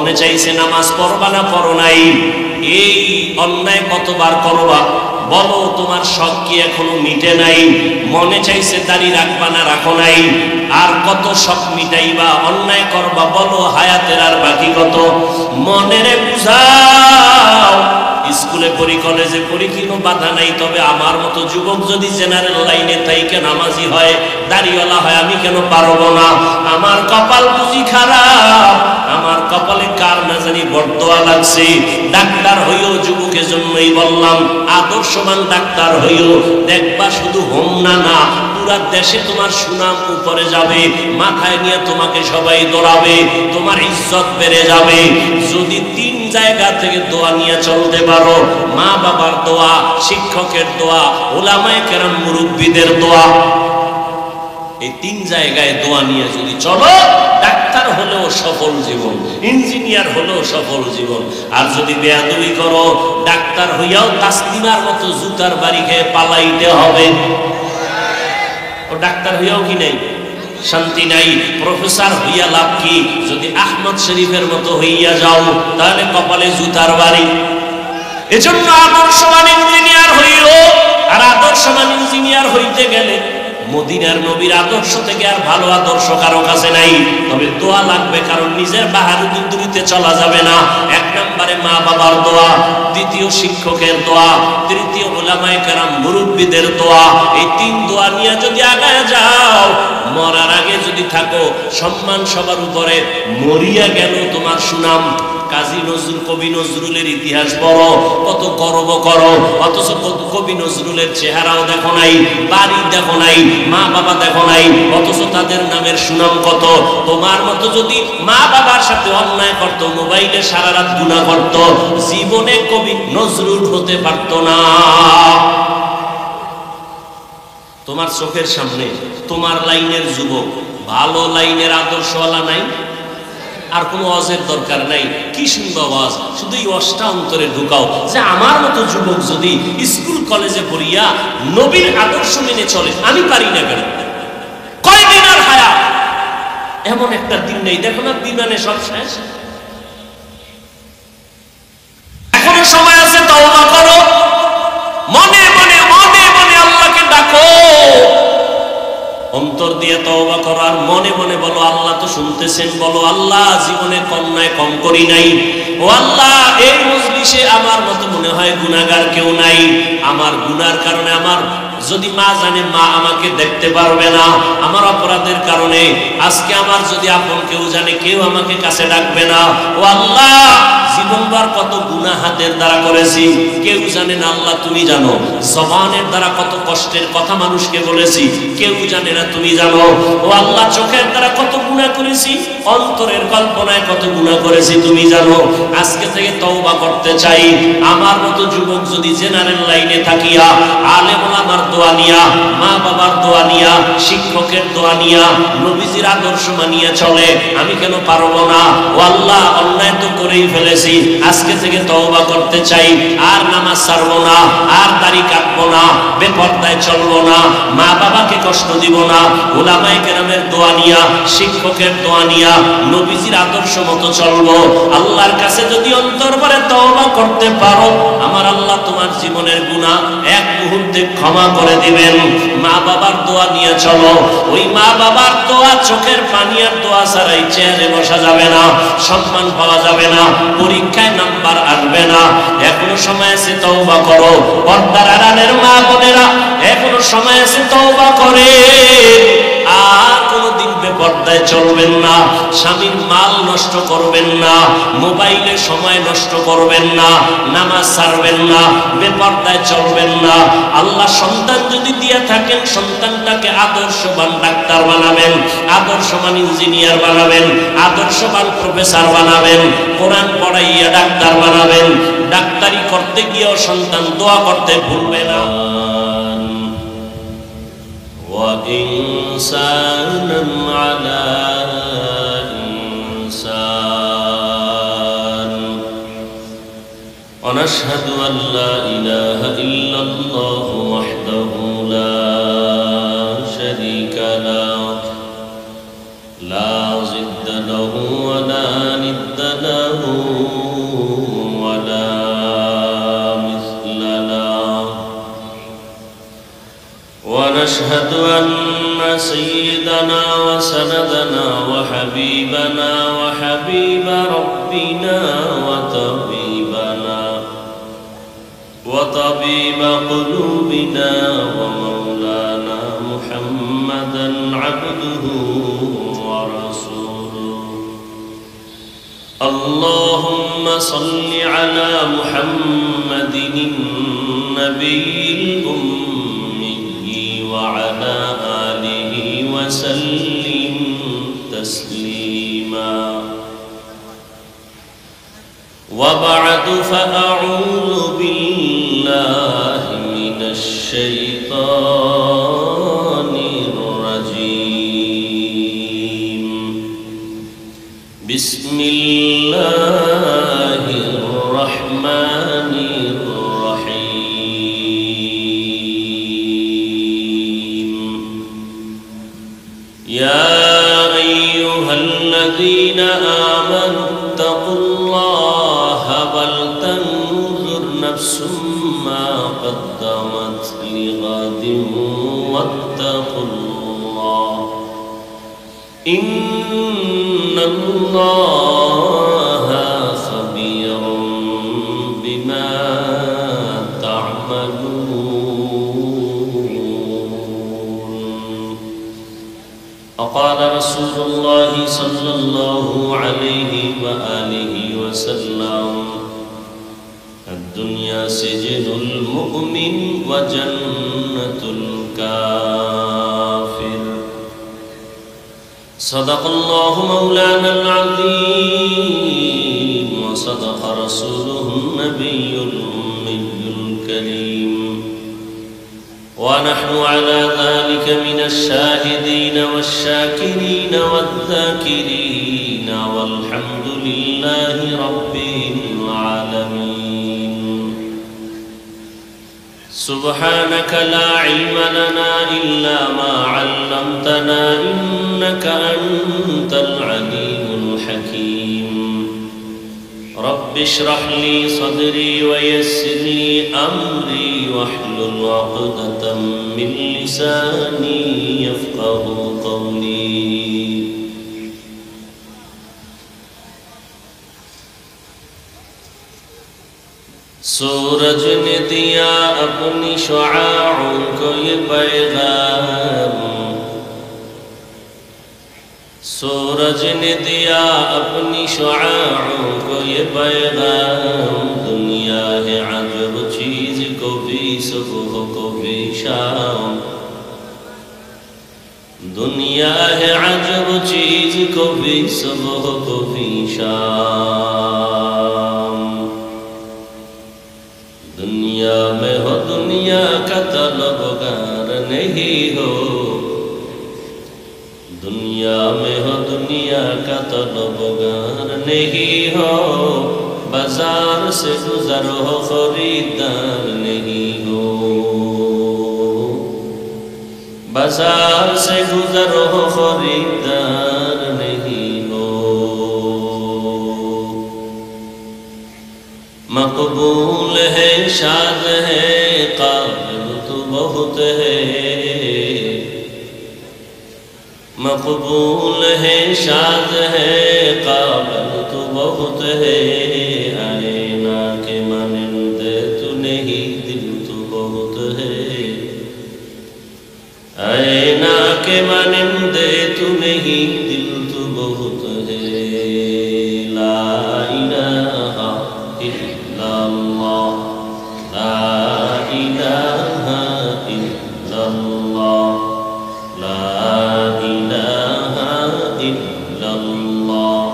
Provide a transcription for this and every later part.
মনে চাইছে নামাজ পড়বা না পড়ো নাই, এই অন্যায় কতবার করবা বলো, তোমার শখ কি এখনো মিটে নাই? মনে চাইছে দাড়ি রাখবা না রাখো নাই, আর কত শখ মিটাইবা? অন্যায় করবা বলো, হায়াতের আর বাকি কত? মনেরে বুঝাও, স্কুলে পড়ি কলেজে পড়ি কোনো বাধা নাই, তবে আমার মতো যুবক যদি জেনারেল লাইনে থাইকে নামাজি হয়, দাড়িওয়ালা হয়, আমি কেন পারবো না? আমার কপাল বুঝি খারাপ, আমার কপালে কার না জানি বর্দোয়া লাগছে। ডাক্তার হইও, যুবকের জন্যই বললাম, আদর্শবান ডাক্তার হইও, দেখবা শুধু হোম না পুরা দেশে তোমার সুনাম উপরে যাবে, মাথায় নিয়ে তোমাকে সবাই দৌড়াবে, তোমার ইজ্জত বেড়ে যাবে। যদি তিন জায়গা থেকে দোয়া নিয়ে চলতে পারো, মা বাবার দোয়া, শিক্ষকের দোয়া, উলামায়ে কেরাম মুরব্বীদের দোয়া, এই তিন জায়গায় দোয়া নিয়ে যদি চলো, ডাক্তার হলেও সফল জীবন, ইঞ্জিনিয়ার হলেও সফল জীবন। আর যদি বেয়াদবি করো, ডাক্তার হইয়াও তাসলিমার মতো জুতার বাড়ি খেয়ে পালাইতে হবে। ও ডাক্তার হইয়াও কি নেই, শান্তি নাই। প্রফেসর হইয়া লাভ কি? যদি আহমদ শরীফের মতো হইয়া যাও, তাহলে কপালে জুতার বাড়ি। এজন্য আদর্শবান ইঞ্জিনিয়ার হইও, আর আদর্শবান ইঞ্জিনিয়ার হইতে গেলে মদিনার নবীর আদর্শ থেকে আর ভালো আদর্শ কারো কাছে নাই। তবে দোয়া লাগবে, কারণ নিজের বাহাদুরিতে চলা যাবে না। এক নম্বরে মা বাবার দোয়া, দ্বিতীয় শিক্ষকের দোয়া, তৃতীয় উলামায়ে কেরাম মুরব্বীদের দোয়া। এই তিন দোয়া নিয়ে যদি আগায় যাও, মরার আগে যদি থাকো, সম্মান সবার উপরে, মরিয়া গেল তোমার সুনাম। কাজী নজরুল, কবি নজরুলের ইতিহাস পড়ো, কত গর্ব করো, অথচ কবি নজরুলের চেহারাও দেখো নাই, বাড়ি দেখো নাই, মা বাবা দেখো নাই, অথচ তাদের নামের সুনাম কত। তোমার মতো যদি মা বাবার সাথে অন্যায় করত, মোবাইলে সারা রাত গুনাহ করত, জীবনে কবি নজরুল হতে পারত না। তোমার চোখের সামনে তোমার লাইনের যুবক, ভালো লাইনের আদর্শওয়ালা নাই, আর কোনো ওয়াজের দরকার নাই। কি সুন্দর ওয়াজ, শুধু এই ওয়াজটা অন্তরে ঢুকাও যে আমার মতো যুবক যদি স্কুল কলেজে পড়িয়া নবীর আদর্শ মেনে চলে, আমি পারি না কেন? কয়দিন আর হায়াত, এমন একটা দিন নেই। দেখো না, বিমানে সব শেষ। এখনো সময় আছে, তওবা করো, মনে মনে মনে মনে আল্লাহকে ডাকো, অন্তর দিয়ে তওবা করো, আর মনে মনে বলো, আল্লাহ তো শুনতেছেন, বলো, আল্লাহ জীবনে কন্যায় কম করি নাই, ও আল্লাহ এই মজলিসে আমার মতো মনে হয় গুনাহগার কেউ নাই, আমার গুনার কারণে আমার যদি মা জানে, মা আমাকে দেখতে পারবে না, আমার অপরাধের কারণে আজকে আমার যদি আপন কেউ জানে, কেউ আমাকে কাছে ডাকবে না। ও আল্লাহ, জীবনভর কত গুনাহ হাতের দ্বারা করেছি, কেউ জানে না, আল্লাহ তুমি জানো। জবানের দ্বারা কত কষ্টের কথা মানুষকে বলেছি, কেউ জানে না, তুমি জানো। ও আল্লাহ, চোখের দ্বারা কত গুনাহ করেছি, অন্তরের কল্পনায় কত গুনাহ করেছি, তুমি জানো। আজকে থেকে তওবা করতে চাই। আমার মতো যুবক যদি জেনারেল লাইনে থাকিয়া আলেম ওলামার দোয়া নিয়া, মা বাবার দোয়া নিয়া, শিক্ষকের দোয়া নিয়া, নবীজির আদর্শ মানিয়ে চলে, আমি কেন পারবো না? ও আল্লাহ, অন্যায় তো করেই ফেলেছি, আজকে থেকে তওবা করতে চাই। আর নামাজ ছাড়বো না, আর দাড়ি কাটবো না, বেপরদায় চলবো না, মা বাবাকে কষ্ট দিব না। উলামায়ে কেরামের দোয়া নিয়া, শিক্ষকের দোয়া নিয়া, নবীজির আদর্শ মতো চলবো। আল্লাহর কাছে যদি অন্তর ভরে তওবা করতে পারো, আমার আল্লাহ তোমার জীবনের গুনাহ এক মুহূর্তে ক্ষমা করে দিবেন। মা বাবার দোয়া নিয়ে চলো, ওই মা বাবার দোয়া, চোখের পানি আর দোয়া ছাড়াই চেয়ারে বসা যাবে না, সম্মান পাওয়া যাবে না, পরীক্ষায় নাম্বার আসবে না। এখনো সময় আছে, তওবা করো। পর্দার আড়ালের মা বোনেরা, এখনো সময় আছে, তওবা করে। আর কোনদিন বেপরদায় চলবেন না, স্বামীর মাল নষ্ট করবেন না, মোবাইলে সময় নষ্ট করবেন না, নামাজ ছাড়বেন না, বেপরদায় চলবেন না। আল্লাহ সন্তান যদি দিয়ে থাকেন, সন্তানটাকে আদর্শবান ডাক্তার বানাবেন, আদর্শবান ইঞ্জিনিয়ার বানাবেন, আদর্শবান প্রফেসর বানাবেন, কোরআন পড়াইয়া ডাক্তার বানাবেন। ডাক্তারি করতে গিয়েও সন্তান দোয়া করতে ভুলবে না। وإنسانا على إنسان ونشهد أن لا إله إلا الله وحده لا شريك له لا ضد له ولا ند له ونشهد أن سيدنا وسندنا وحبيبنا وحبيب ربنا وطبيب قلوبنا ومولانا محمدا عبده ورسوله. اللهم صل على محمد النبي الأمي وعلى آله وسلم تسليما. وبعد فأعوذ بالله من الشيطان الرجيم. بسم الله الرحمن الرحيم. يا أيها الذين آمنوا اتقوا الله ولتنظر نفس ما قدمت لغد واتقوا الله إن الله خبير بما تعملون. وقال رسول الله صلى الله عليه وآله وسلم: الدنيا سجن المؤمن وجنة الكافر. صدق الله مولانا العظيم وصدق رسوله النبي الأمي الكريم، ونحن على ذلك من الشاهدين والشاكرين والذاكرين، والحمد لله رب العالمين. سبحانك لا علم لنا إلا ما علمتنا إنك أنت العليم الحكيم. رب اشرح لي صدري ويسر لي أمري واحلل عقدة من لساني يفقه قولي. सूरज ने दिया अपनी शुआओं को ये पैगाम, सूरज ने दिया अपनी शुआओं को ये पैगाम। दुनिया है अजब चीज को भी सुबह को भी शाम, दुनिया है अजब चीज को भी सुबह को भी शाम। दुनिया में हो दुनिया का तलबगार नहीं हो, दुनिया में हो दुनिया का तलबगार नहीं हो। बाजार से गुजर हो खरीदार नहीं हो, बाजार से गुजर हो खरीदार नहीं हो। मकबूल है शाद है काबिल तो बहुत है, मकबूल है शाद है काबिल तो बहुत है। आईना के मानिंदे तू नहीं दिल तो बहुत है, आईना के मानिंदे तू नहीं दिल तो बहुत है। ला इलाहा इल्लल्लाह, ला इलाहा इल्लल्लाह, ला इलाहा इल्लल्लाह,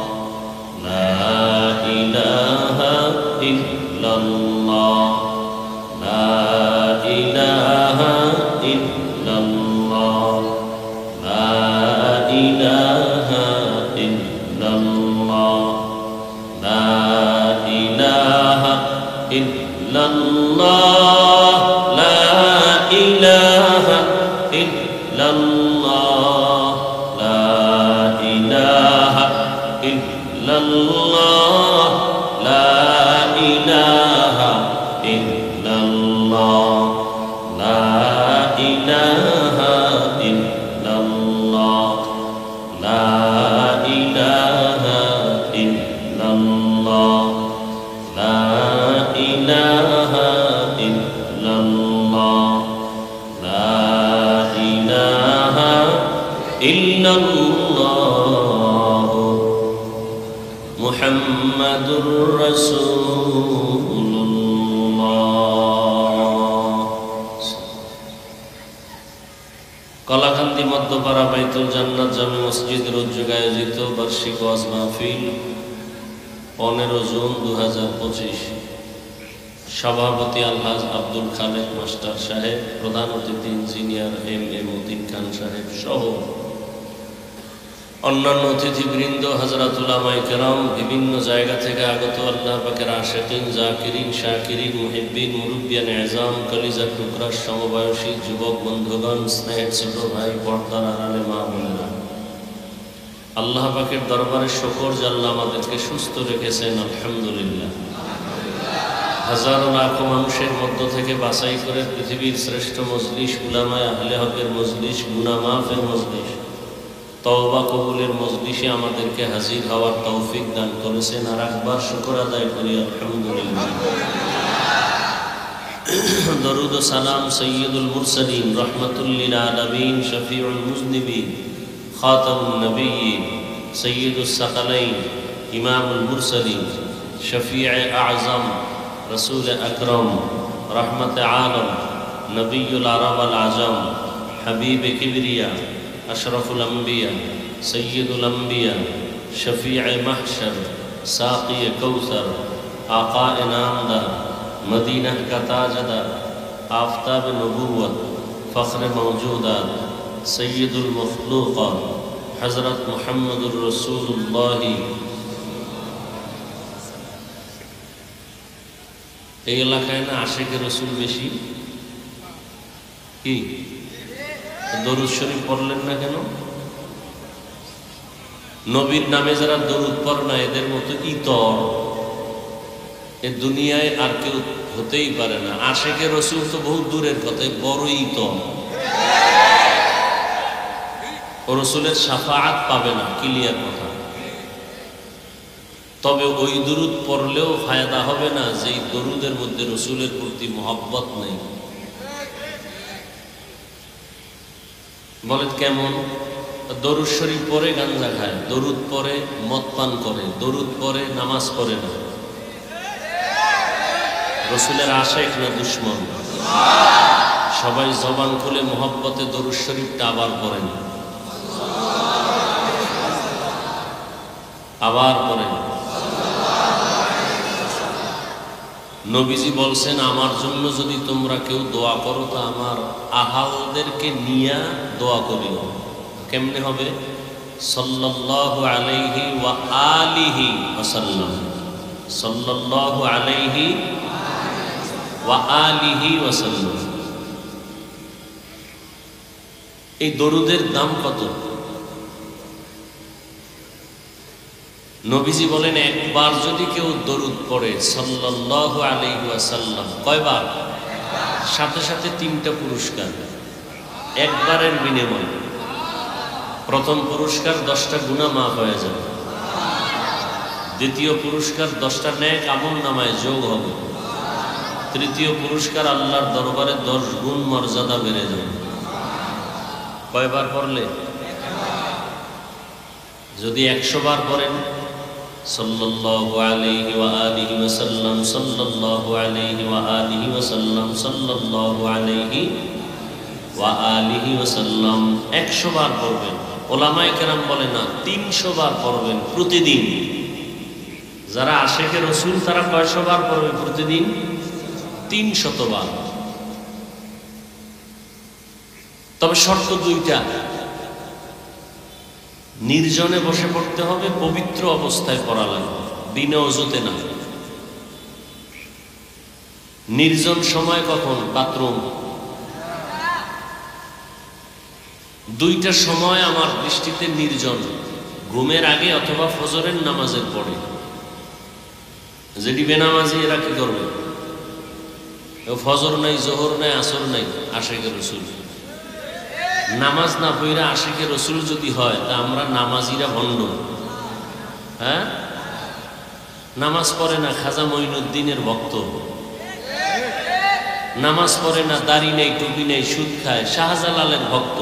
ला इलाहा इल्लल्लाह, ला इलाहा इल्लल्लाह, ला इलाहा इल्लल्लाह, ला इलाहा इल्लल्लाह, ला इलाहा इल्लल्लाह, ला इलाहा इल्लल्लाह, ला इलाहा इल्लल्लाह, ला इलाहा মুহাম্মাদুর রাসূলুল্লাহ। কলাকান্দি মধ্যপাড়া বাইতুল জান্নাত জামে মসজিদের উদ্যোগে আয়োজিত বার্ষিক ওয়াজ মাহফিল 15 জুন 2025। সভাপতি আলহাজ আব্দুল খালেক মাস্টার সাহেব, প্রধান অতিথি ইঞ্জিনিয়ার এম উদ্দিন খান সাহেব সহ অন্যান্য অতিথিবৃন্দ, হযরত উলামায়ে কেরাম, বিভিন্ন জায়গা থেকে আগত আল্লাহ পাকের আশিকিন, জাকিরিন, শাকিরিন, মুহিব্বিন, মুরব্বিয়ান এজাম, কলিজার টুকরা, সমবয়সী যুবক বন্ধুগণ, স্নেহের ছোট ভাই, পর্দার আড়ালে মা বোনেরা, আল্লাহ পাকের দরবারে শুকর যে আল্লাহ আমাদেরকে সুস্থ রেখেছেন, আলহামদুলিল্লাহ। হাজারো লাখো মানুষের মধ্য থেকে বাছাই করে পৃথিবীর শ্রেষ্ঠ মজলিস, উলামায়ে আহলে হকের মজলিস, গুনাহ মাফের মজলিস, তওবা কবুলের মজলিসে আমাদেরকে হাজির হওয়ার তৌফিক দান করেছেন। আর একবার শুকর আদায় করি, আলহামদুলিল্লাহ। দরুদ ও সালাম সৈয়দুল মুরসালিন, রহমাতুল লিল আলামিন, শফিউল মুজনিবিন, খাতামুন নবিয়্যিন, সৈয়দুস সাকালাইন, ইমামুল মুরসালিন, শফিয়ে আযম, রসুল আকরম, রহমতে আলম, নবিয়ুল আরব আল আজম, হাবিব কিবরিয়া, আশরফুল আম্বিয়া, সৈয়দুল আম্বিয়া, শফিয়ে মাহশর, সাকি কৌসর, आका नामदार, मदीना का ताजदार, आफ्ताब नबूवत, फ़ख्र मौजूदात, सैयदुल मखलूक़ात, हज़रत मुहम्मदुर रसूलुल्लाह। এই এলাকায় না আশিকে রসুল বেশি? কি দরুদ শরীফ পড়লেন না কেন? নবীর নামে যারা দরুদ পড়ে না এদের মতো ইতর এ দুনিয়ায় আর কেউ হতেই পারে না। আশিকে রসুল তো বহু দূরের কথা, বড় ইতর। ও রসুলের শাফাআত পাবে না, ক্লিয়ার কথা। তবে ওই দরুদ পড়লেও ফায়দা হবে না যেই দরুদের মধ্যে রসুলের প্রতি মহব্বত নেই। বলেন কেমন? দরুদ শরীফ পড়ে গাঞ্জা খায়, দরুদ পড়ে মদ পান করে, দরুদ পড়ে নামাজ পড়ে না। রসুলের আশিক না দুশমন? সবাই জবান খুলে মহব্বতে দরুদ শরীফটা আবার পড়েন, আবার পড়েন। নবীজি বলছেন, আমার জন্য যদি তোমরা কেউ দোয়া করো তা আমার আহালদেরকে নিয়ে দোয়া করিও। কেমনে হবে? সাল্লাল্লাহু আলাইহি ওয়া আলিহি ওয়াসাল্লাম, সাল্লাল্লাহু আলাইহি ওয়া আলিহি ওয়াসাল্লাম। এই দরুদের দাম কত? নবীজি বলেন, একবার যদি কেউ দরুদ পড়ে সাল্লাল্লাহু আলাইহি ওয়াসাল্লাম, কয়বার? সাথে সাথে 3টা পুরস্কার একবারের বিনিময়ে। প্রথম পুরস্কার 10টা গুনাহ মাফ হয়ে যাবে। দ্বিতীয় পুরস্কার 10টা নেক আমল নামায় যোগ হবে। তৃতীয় পুরস্কার আল্লাহর দরবারে 10 গুণ মর্যাদা বেড়ে যাবে। কয়বার পড়লে? যদি 100 বার পড়েন, সাল্লাল্লাহু আলাইহি ওয়া আলিহি ওয়াসাল্লাম, সাল্লাল্লাহু আলাইহি ওয়া আলিহি ওয়াসাল্লাম, সাল্লাল্লাহু আলাইহি ওয়া আলিহি ওয়াসাল্লাম 100 বার পড়বেন। ওলামায়ে কেরাম বলে না, 300 বার পড়বেন প্রতিদিন। যারা আশিকে রসুল তারা কয়শো বার পড়বে প্রতিদিন? 300 বার। তবে শর্ত 2টা। নির্জনে বসে পড়তে হবে, পবিত্র অবস্থায় পড়া লাগবে, বিনা ওযুতে না। নির্জন সময় কখন? বাথরুম। 2টা সময় আমার দৃষ্টিতে নির্জন, ঘুমের আগে অথবা ফজরের নামাজের পরে। যেটি বেনামাজি এরা কি করবে? ফজর নাই, জোহর নাই, আসর নাই, আশিকে রসুল। নামাজ না পড়া আশিকে রসুল যদি হয় তা আমরা নামাজিরা ভণ্ড। হ্যাঁ, নামাজ পড়ে না খাজা মঈনুদ্দিনের ভক্ত, নামাজ পড়ে না, দাড়ি নেই, টুপি নেই, সুদ খায়, শাহজালালের ভক্ত।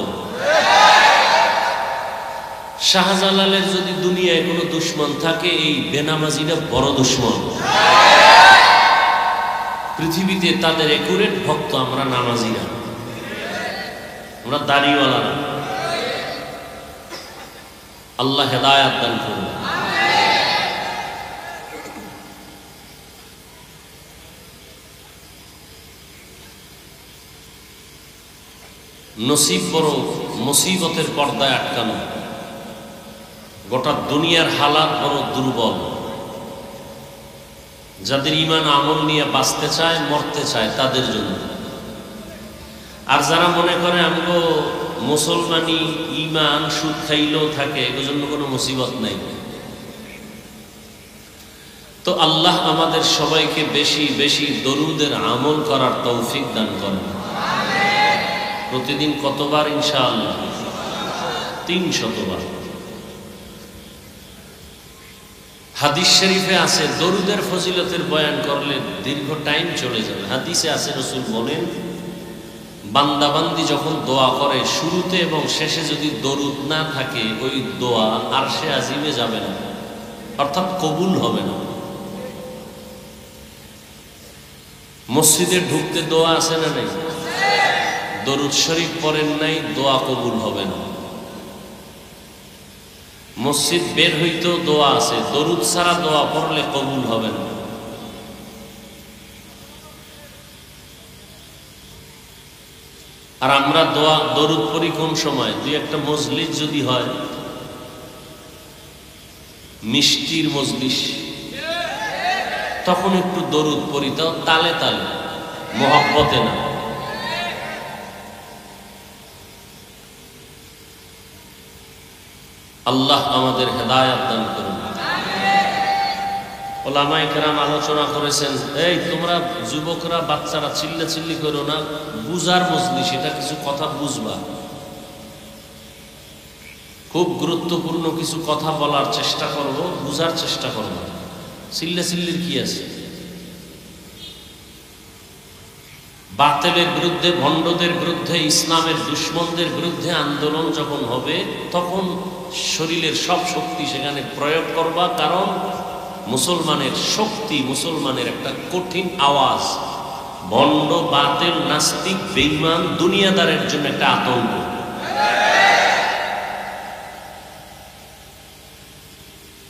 শাহজালালের যদি দুনিয়ায় কোনো দুশ্মন থাকে, এই বেনামাজিরা বড় দুশ্মন। পৃথিবীতে তাদের একুরেট ভক্ত আমরা নামাজিরা, আমরা দাড়িওয়ালারা। আল্লাহ হেদায়াত দান করুন। নসিব বড় মুসিবতের পর্দায় আটকানো। গোটা দুনিয়ার হালাত বড় দুর্বল। যাদের ঈমান আমল নিয়ে বাঁচতে চায়, মরতে চায়, তাদের জন্য। আর যারা মনে করে আমগো মুসলমানি ঈমান সুদ খাইলেও থাকে, এর জন্য কোনো মুসিবত নাই। তো আল্লাহ আমাদের সবাইকে বেশি বেশি দরুদের আমল করার তৌফিক দান করেন। প্রতিদিন কতবার? ইনশাআল্লাহ 300 বার। হাদিস শরীফে আছে দরুদের ফজিলতের বয়ান করলে দীর্ঘ টাইম চলে যাবে। হাদিসে আছে রাসূল বলেন, বান্দাবান্দি যখন দোয়া করে শুরুতে এবং শেষে যদি দরুদ না থাকে, ওই দোয়া আরশে আজিমে যাবে না, অর্থাৎ কবুল হবে না। মসজিদে ঢুকতে দোয়া আছে না নাই? দরুদ শরীফ পড়েন নাই, দোয়া কবুল হবে না। মসজিদ বের হইতেও দোয়া আছে, দরুদ ছাড়া দোয়া পড়লে কবুল হবে না। আর আমরা দোয়া দরুদ পড়ি কোন সময়? দুই একটা মজলিস যদি হয়, মিষ্টির মজলিস, তখন একটু দরুদ পড়ি, তাও তালে তালে, মহব্বতে না। আল্লাহ আমাদের হেদায়াত দান করুন। ওলামায়ে কেরাম আলোচনা করেছেন, এই তোমরা যুবকরা বাচ্চারা চিল্লাচিল্লি করো না, বুঝার মজলিস, এটা কিছু কথা বুঝবা। খুব গুরুত্বপূর্ণ কিছু কথা বলার চেষ্টা করব, বুঝার চেষ্টা করব। চিল্লাচিল্লির কি আছে? বাতিলের বিরুদ্ধে, ভণ্ডদের বিরুদ্ধে, ইসলামের দুশ্মনদের বিরুদ্ধে আন্দোলন যখন হবে, তখন শরীরের সব শক্তি সেখানে প্রয়োগ করবা। কারণ মুসলমানের শক্তি, মুসলমানের একটা কঠিন আওয়াজ ভণ্ড, বাতিল, নাস্তিক, বেঈমান, দুনিয়াদারের জন্য একটা আতঙ্ক।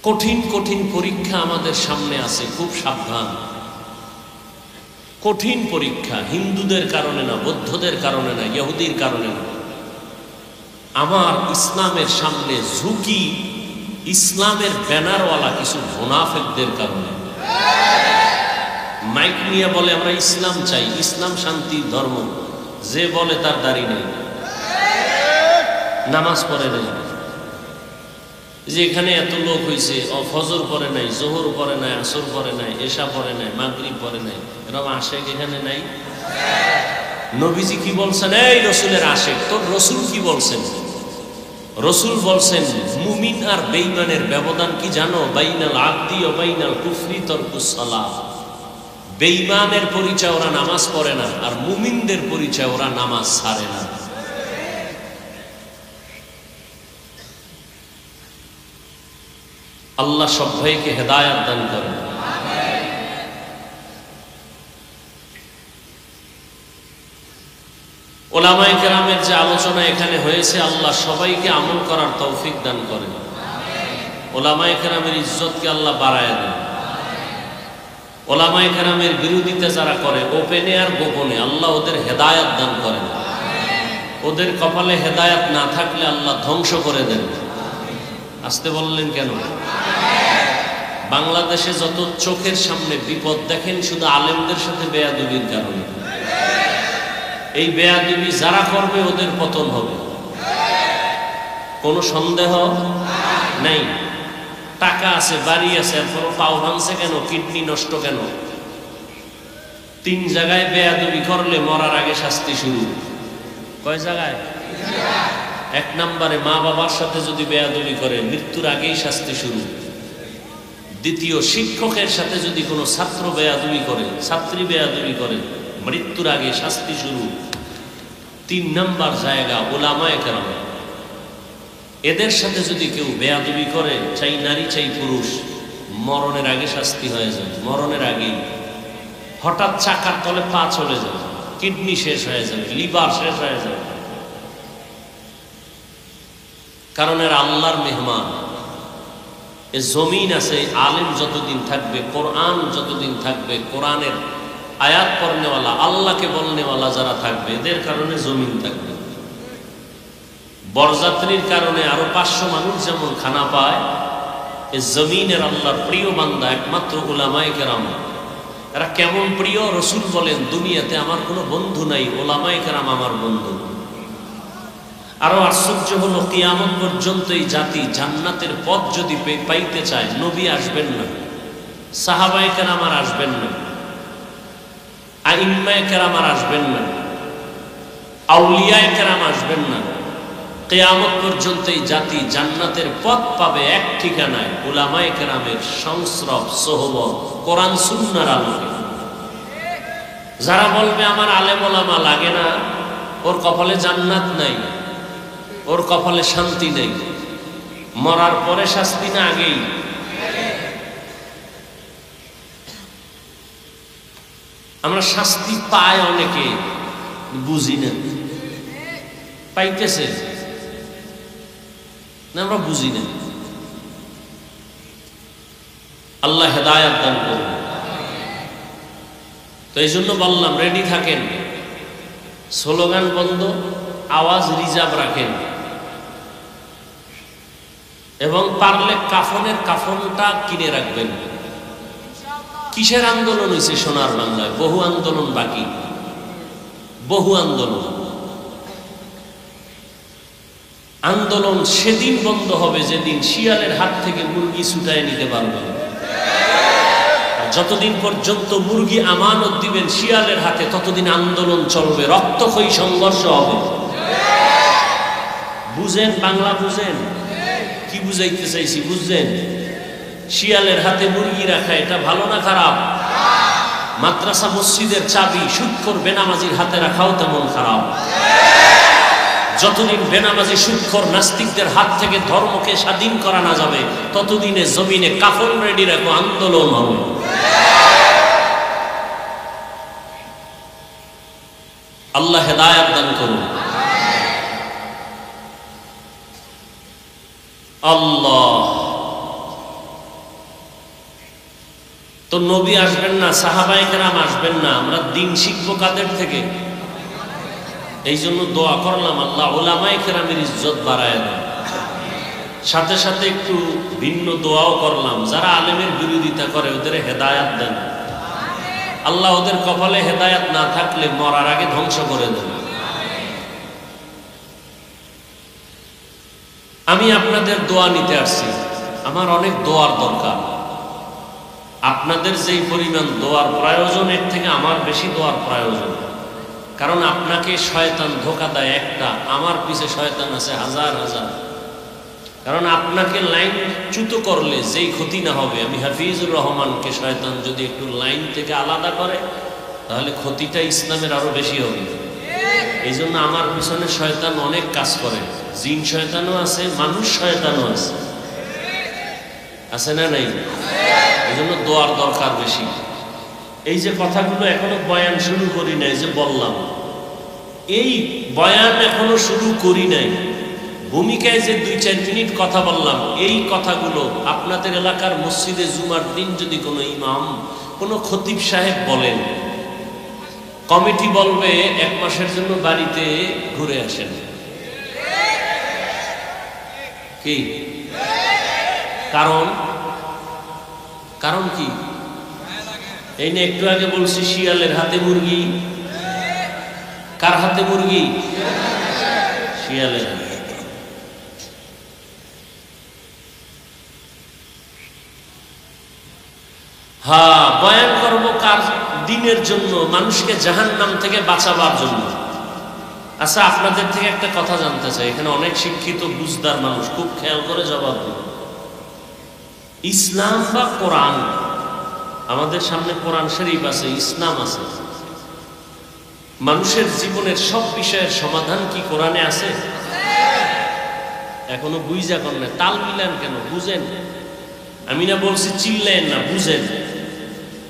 কঠিন কঠিন পরীক্ষা আমাদের সামনে আছে, খুব সাবধান। কঠিন পরীক্ষা, হিন্দুদের কারণে না, বৌদ্ধদের কারণে না, ইহুদির কারণে না। আমার ইসলামের সামনে ঝুঁকি ইসলামের ব্যানারওয়ালা কিছু মুনাফিকদের কারণে। মাইক নিয়ে বলে আমরা ইসলাম চাই, ইসলাম শান্তির ধর্ম, যে বলে তার দাড়ি নেই, নামাজ পড়ে নেই। যে এখানে এত লোক হয়েছে, ফজর পড়ে নাই, জোহর পড়ে নাই, আসর পড়ে নাই, এশা পড়ে নাই, মাগরিব পড়ে নাই, এরকম আশেক এখানে নাই। নবীজি কি বলছেন? এই রসুলের আশেক, তোর রসুল কি বলছেন? রসুল বলছেন, মুমিন আর বেঈমানের ব্যবধান কি জানো? বাইনাল আবদি ও বাইনাল কুফরি তরকুস সালাহ। বেঈমানের পরিচয় ওরা নামাজ পড়ে না, আর মুমিনদের পরিচয় ওরা নামাজ ছাড়ে না। আল্লাহ সব ভাইকে হেদায়াত দান করেন। ওলামায়ে কেরামের যে আলোচনা এখানে হয়েছে, আল্লাহ সবাইকে আমল করার তৌফিক দান করেন। ওলামায়ে কেরামের ইজ্জতকে আল্লাহ বাড়ায় দেন। ওলামায়ে কেরামের বিরোধিতা যারা করে, ওপেনে আর গোপনে, আল্লাহ ওদের হেদায়াত দান করেন। ওদের কপালে হেদায়াত না থাকলে আল্লাহ ধ্বংস করে দেন। আসতে বললেন কেন? বাংলাদেশে যত চোখের সামনে বিপদ দেখেন, শুধু আলেমদের সাথে বেয়াদবির কারণে। এই বেয়াদবি যারা করবে ওদের পতন হবে, কোনো সন্দেহ নাই। টাকা আছে, বাড়ি আছে, এরপরও পাও ভাঙছে কেন? কিডনি নষ্ট কেন? 3 জায়গায় বেয়াদবি করলে মরার আগে শাস্তি শুরু। কয় জায়গায়? 1 নম্বরে মা বাবার সাথে যদি বেয়াদবি করে, মৃত্যুর আগেই শাস্তি শুরু। দ্বিতীয়, শিক্ষকের সাথে যদি কোনো ছাত্র বেয়াদবি করে, ছাত্রী বেয়াদবি করে, মৃত্যুর আগে শাস্তি শুরু। 3 নম্বর জায়গা ওলামায়ে কেরাম। এদের সাথে যদি কেউ বেয়াদবি করে, চাই নারী চাই পুরুষ, মরণের আগে শাস্তি হয়ে যাবে। মরণের আগেই হঠাৎ চাকার তলে পা চলে যাবে, কিডনি শেষ হয়ে যাবে, লিভার শেষ হয়ে যাবে। কারণ এর আল্লাহর মেহমান। এ জমিন আছে, আলেম যতদিন থাকবে, কোরআন যতদিন থাকবে, কোরআনের আয়াত পড়নেওয়ালা, আল্লাহকে বলনেওয়ালা যারা থাকবে, এদের কারণে জমিন থাকবে। বরযাত্রীর কারণে আরো 500 মানুষ যেমন খানা পায়, এ জমিনের আল্লাহর প্রিয় বান্দা একমাত্র উলামায়ে কেরাম। এরা কেমন প্রিয়? রসুল বলেন, দুনিয়াতে আমার কোনো বন্ধু নাই, উলামায়ে কেরাম আমার বন্ধু। আরো আশ্চর্য হলো, কিয়ামত পর্যন্ত এই জাতি জান্নাতের পথ যদি পাইতে চায়, নবী আসবেন না, সাহাবায়ে কেরাম আর আসবেন না, আইম্মায়ে কেরাম আর আসবেন না, আউলিয়ায়ে কেরাম আসবেন না। কিয়ামত পর্যন্ত এই জাতি জান্নাতের পথ পাবে এক ঠিকানায়, উলামায়ে কেরামের সংস্রব, সোহবত, কোরআন সুন্নাহর আলোকে। যারা বলবে আমার আলেম ওলামা লাগে না, ওর কপালে জান্নাত নাই, ওর কপালে শান্তি নেই, মরার পরে শাস্তি না আগেই? আমরা শাস্তি পাই অনেকে, বুঝি না, পাইতেছে না, আমরা বুঝি না। আল্লাহ হেদায়াত দান করুন। তো এই জন্য বললাম, রেডি থাকেন, স্লোগান বন্ধ, আওয়াজ রিজার্ভ রাখেন, এবং পারলে কাফনটা কিনে রাখবেন। কিসের আন্দোলন হয়েছে সোনার বাংলায়? বহু আন্দোলন বাকি, বহু আন্দোলন। আন্দোলন সেদিন বন্ধ হবে যেদিন শিয়ালের হাত থেকে মুরগি ছুটায় নিতে পারবেন। যতদিন পর্যন্ত মুরগি আমানত দিবেন শিয়ালের হাতে, ততদিন আন্দোলন চলবে, রক্তক্ষয়ী সংঘর্ষ হবে। বুঝেন? বাংলা বুঝেন? কি বুঝাইতে চাইছি বুঝছেন? শিয়ালের হাতে মুরগি রাখা এটা ভালো না খারাপ? মাদ্রাসা মসজিদের চাবি সুদখোর বেনামাজির হাতে রাখাও তেমন খারাপ। যতদিন বেনামাজি সুদখোর নাস্তিকদের হাত থেকে ধর্মকে স্বাধীন করা না যাবে, ততদিনে জমিনে কাফন রেডি রাখো, আন্দোলন হবে। আল্লাহ হেদায়াত দান করুন। আল্লাহ। তো নবী আসবেন না, সাহাবায়ে কেরাম আসবেন না, আমরা দিন শিখবো কাদের থেকে? এই জন্য দোয়া করলাম, আল্লাহ উলামায়ে কেরামের ইজ্জত বাড়ায় দেন। সাথে সাথে একটু ভিন্ন দোয়াও করলাম, যারা আলেমের বিরোধিতা করে ওদের হেদায়াত দেন। আল্লাহ ওদের কপালে হেদায়াত না থাকলে মরার আগে ধ্বংস করে দেন। আমি আপনাদের দোয়া নিতে আসছি, আমার অনেক দোয়ার দরকার। আপনাদের যেই পরিমাণ দোয়ার প্রয়োজন, এর থেকে আমার বেশি দোয়ার প্রয়োজন। কারণ আপনাকে শয়তান ধোঁকা দেয় একটা, আমার পিছে শয়তান আছে হাজার হাজার। কারণ আপনাকে লাইন চ্যুত করলে যেই ক্ষতি না হবে, আমি হাফিজুর রহমানকে শয়তান যদি একটু লাইন থেকে আলাদা করে, তাহলে ক্ষতিটা ইসলামের আরো বেশি হবে। এই জন্য আমার পিছনে শয়তান অনেক কাজ করে, জিন শয়তানও আছে, মানুষ শয়তানও আছে, আছে না নাই? এই জন্য দোয়ার দরকার বেশি। এই যে কথাগুলো এখনো বয়ান শুরু করি নাই, যে বললাম এই বয়ান এখনো শুরু করি নাই, ভূমিকায় যে 2-4 মিনিট কথা বললাম, এই কথাগুলো আপনাদের এলাকার মসজিদে জুমার দিন যদি কোনো ইমাম, কোনো খতিব সাহেব বলেন, কমিটি বলবে 1 মাসের জন্য বাড়িতে ঘুরে আসেন। কি কারণ? কারণ কি? এই নিয়ে একটু আগে বলছি, শিয়ালের হাতে মুরগি। কার হাতে মুরগি? শিয়ালের হাতে। হ্যাঁ, বয়ান করব কার? দিনের জন্য, মানুষকে জাহান্নাম থেকে বাঁচাবার জন্য। আচ্ছা, আপনাদের থেকে একটা কথা জানতে চাই, এখানে অনেক শিক্ষিত বুঝদার মানুষ, খুব খেয়াল করে জবাব দিন। ইসলাম বা কোরআন, আমাদের সামনে কোরআন শরীফ আছে, ইসলাম আছে, মানুষের জীবনের সব বিষয়ের সমাধান কি কোরআনে আছে? এখনো বুঝা কর না, তাল মিলান কেন? বুঝেন। আমি না বলছি চিল্লেন না, বুঝেন।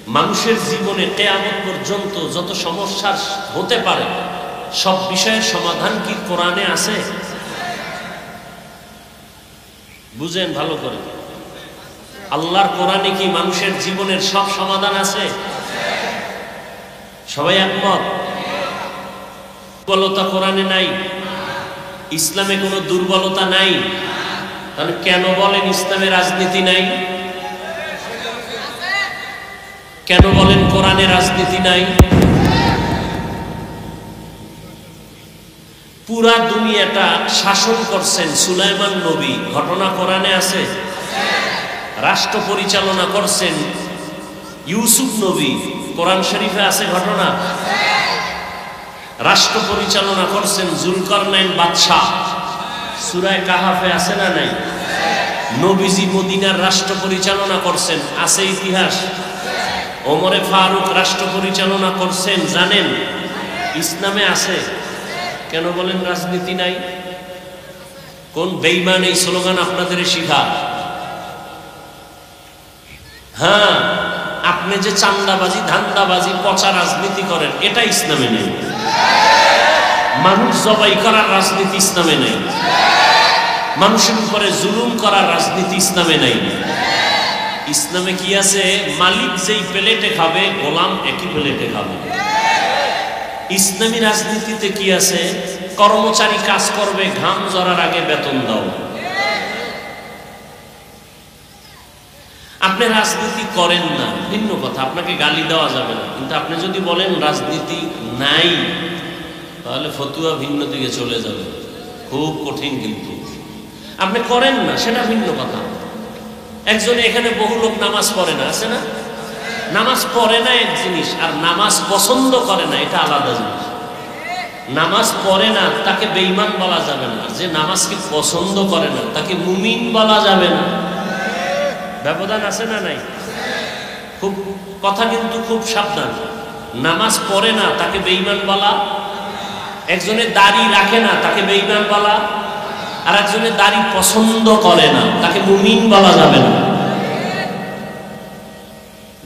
মানুষের জীবনে কিয়ামত পর্যন্ত যত সমস্যা হতে পারে সব বিষয়ের সমাধান কি কোরআনে আছে? বুঝেন ভালো করে। আল্লাহর কোরআনে কি মানুষের জীবনের সব সমাধান আছে? সবাই একমত? দুর্বলতা কোরআনে নাই, ইসলামে কোনো দুর্বলতা নাই। তাহলে কেন বলেন ইসলামে রাজনীতি নাই? কেন বলেন কোরআনে রাজনীতি নাই? পুরা দুনিয়াটা শাসন করছেন সুলাইমান নবী, ঘটনা কোরআনে আছে। রাষ্ট্র পরিচালনা করছেন ইউসুফ নবী, কোরআন শরীফে আছে ঘটনা। রাষ্ট্র পরিচালনা করছেন জুলকারনাইন বাদশাহ, সূরা কাহাফে আছে না নাই? নবীজি মদিনার রাষ্ট্র পরিচালনা করছেন, আছে ইতিহাস। ওমরে ফারুক রাষ্ট্র পরিচালনা করছেন, জানেন, ইসলামে আছে। কেন বলেন রাজনীতি নাই? কোন বেঈমান এই স্লোগান আপনাদের শিখা? হ্যাঁ, আপনি যে চান্দাবাজি, ধান্দাবাজি, পচা রাজনীতি করেন, এটা ইসলামে নেই। মানুষ জবাই করার রাজনীতি ইসলামে নেই। মানুষের উপরে জুলুম করার রাজনীতি ইসলামে নেই। ইসলামে কি আছে? মালিক যেই প্লেটে খাবে গোলাম একই প্লেটে খাবে। ইসলামী রাজনীতিতে কি আছে? কর্মচারী কাজ করবে, ঘাম ঝরার আগে বেতন দাও। আপনি রাজনীতি করেন না ভিন্ন কথা, আপনাকে গালি দেওয়া যাবে না। কিন্তু আপনি যদি বলেন রাজনীতি নাই, তাহলে ফতুয়া ভিন্ন দিকে চলে যাবে, খুব কঠিন। কিন্তু আপনি করেন না সেটা ভিন্ন কথা। একজনে এখানে বহু লোক নামাজ পড়ে না, আছে না? নামাজ পড়ে না এক জিনিস, আর নামাজ পছন্দ করে না এটা আলাদা জিনিস। নামাজ পড়ে না তাকে বেঈমান বলা যাবে না, যে নামাজকে পছন্দ করে না তাকে মুমিন বলা যাবে না। ব্যবধান আছে না নাই? খুব কথা কিন্তু খুব সাবধান। নামাজ পড়ে না তাকে বেঈমান বলা, একজনে দাড়ি রাখে না তাকে বেঈমান বলা, আর একজনে দাড়ি পছন্দ করে না তাকে মুমিন বলা যাবে না।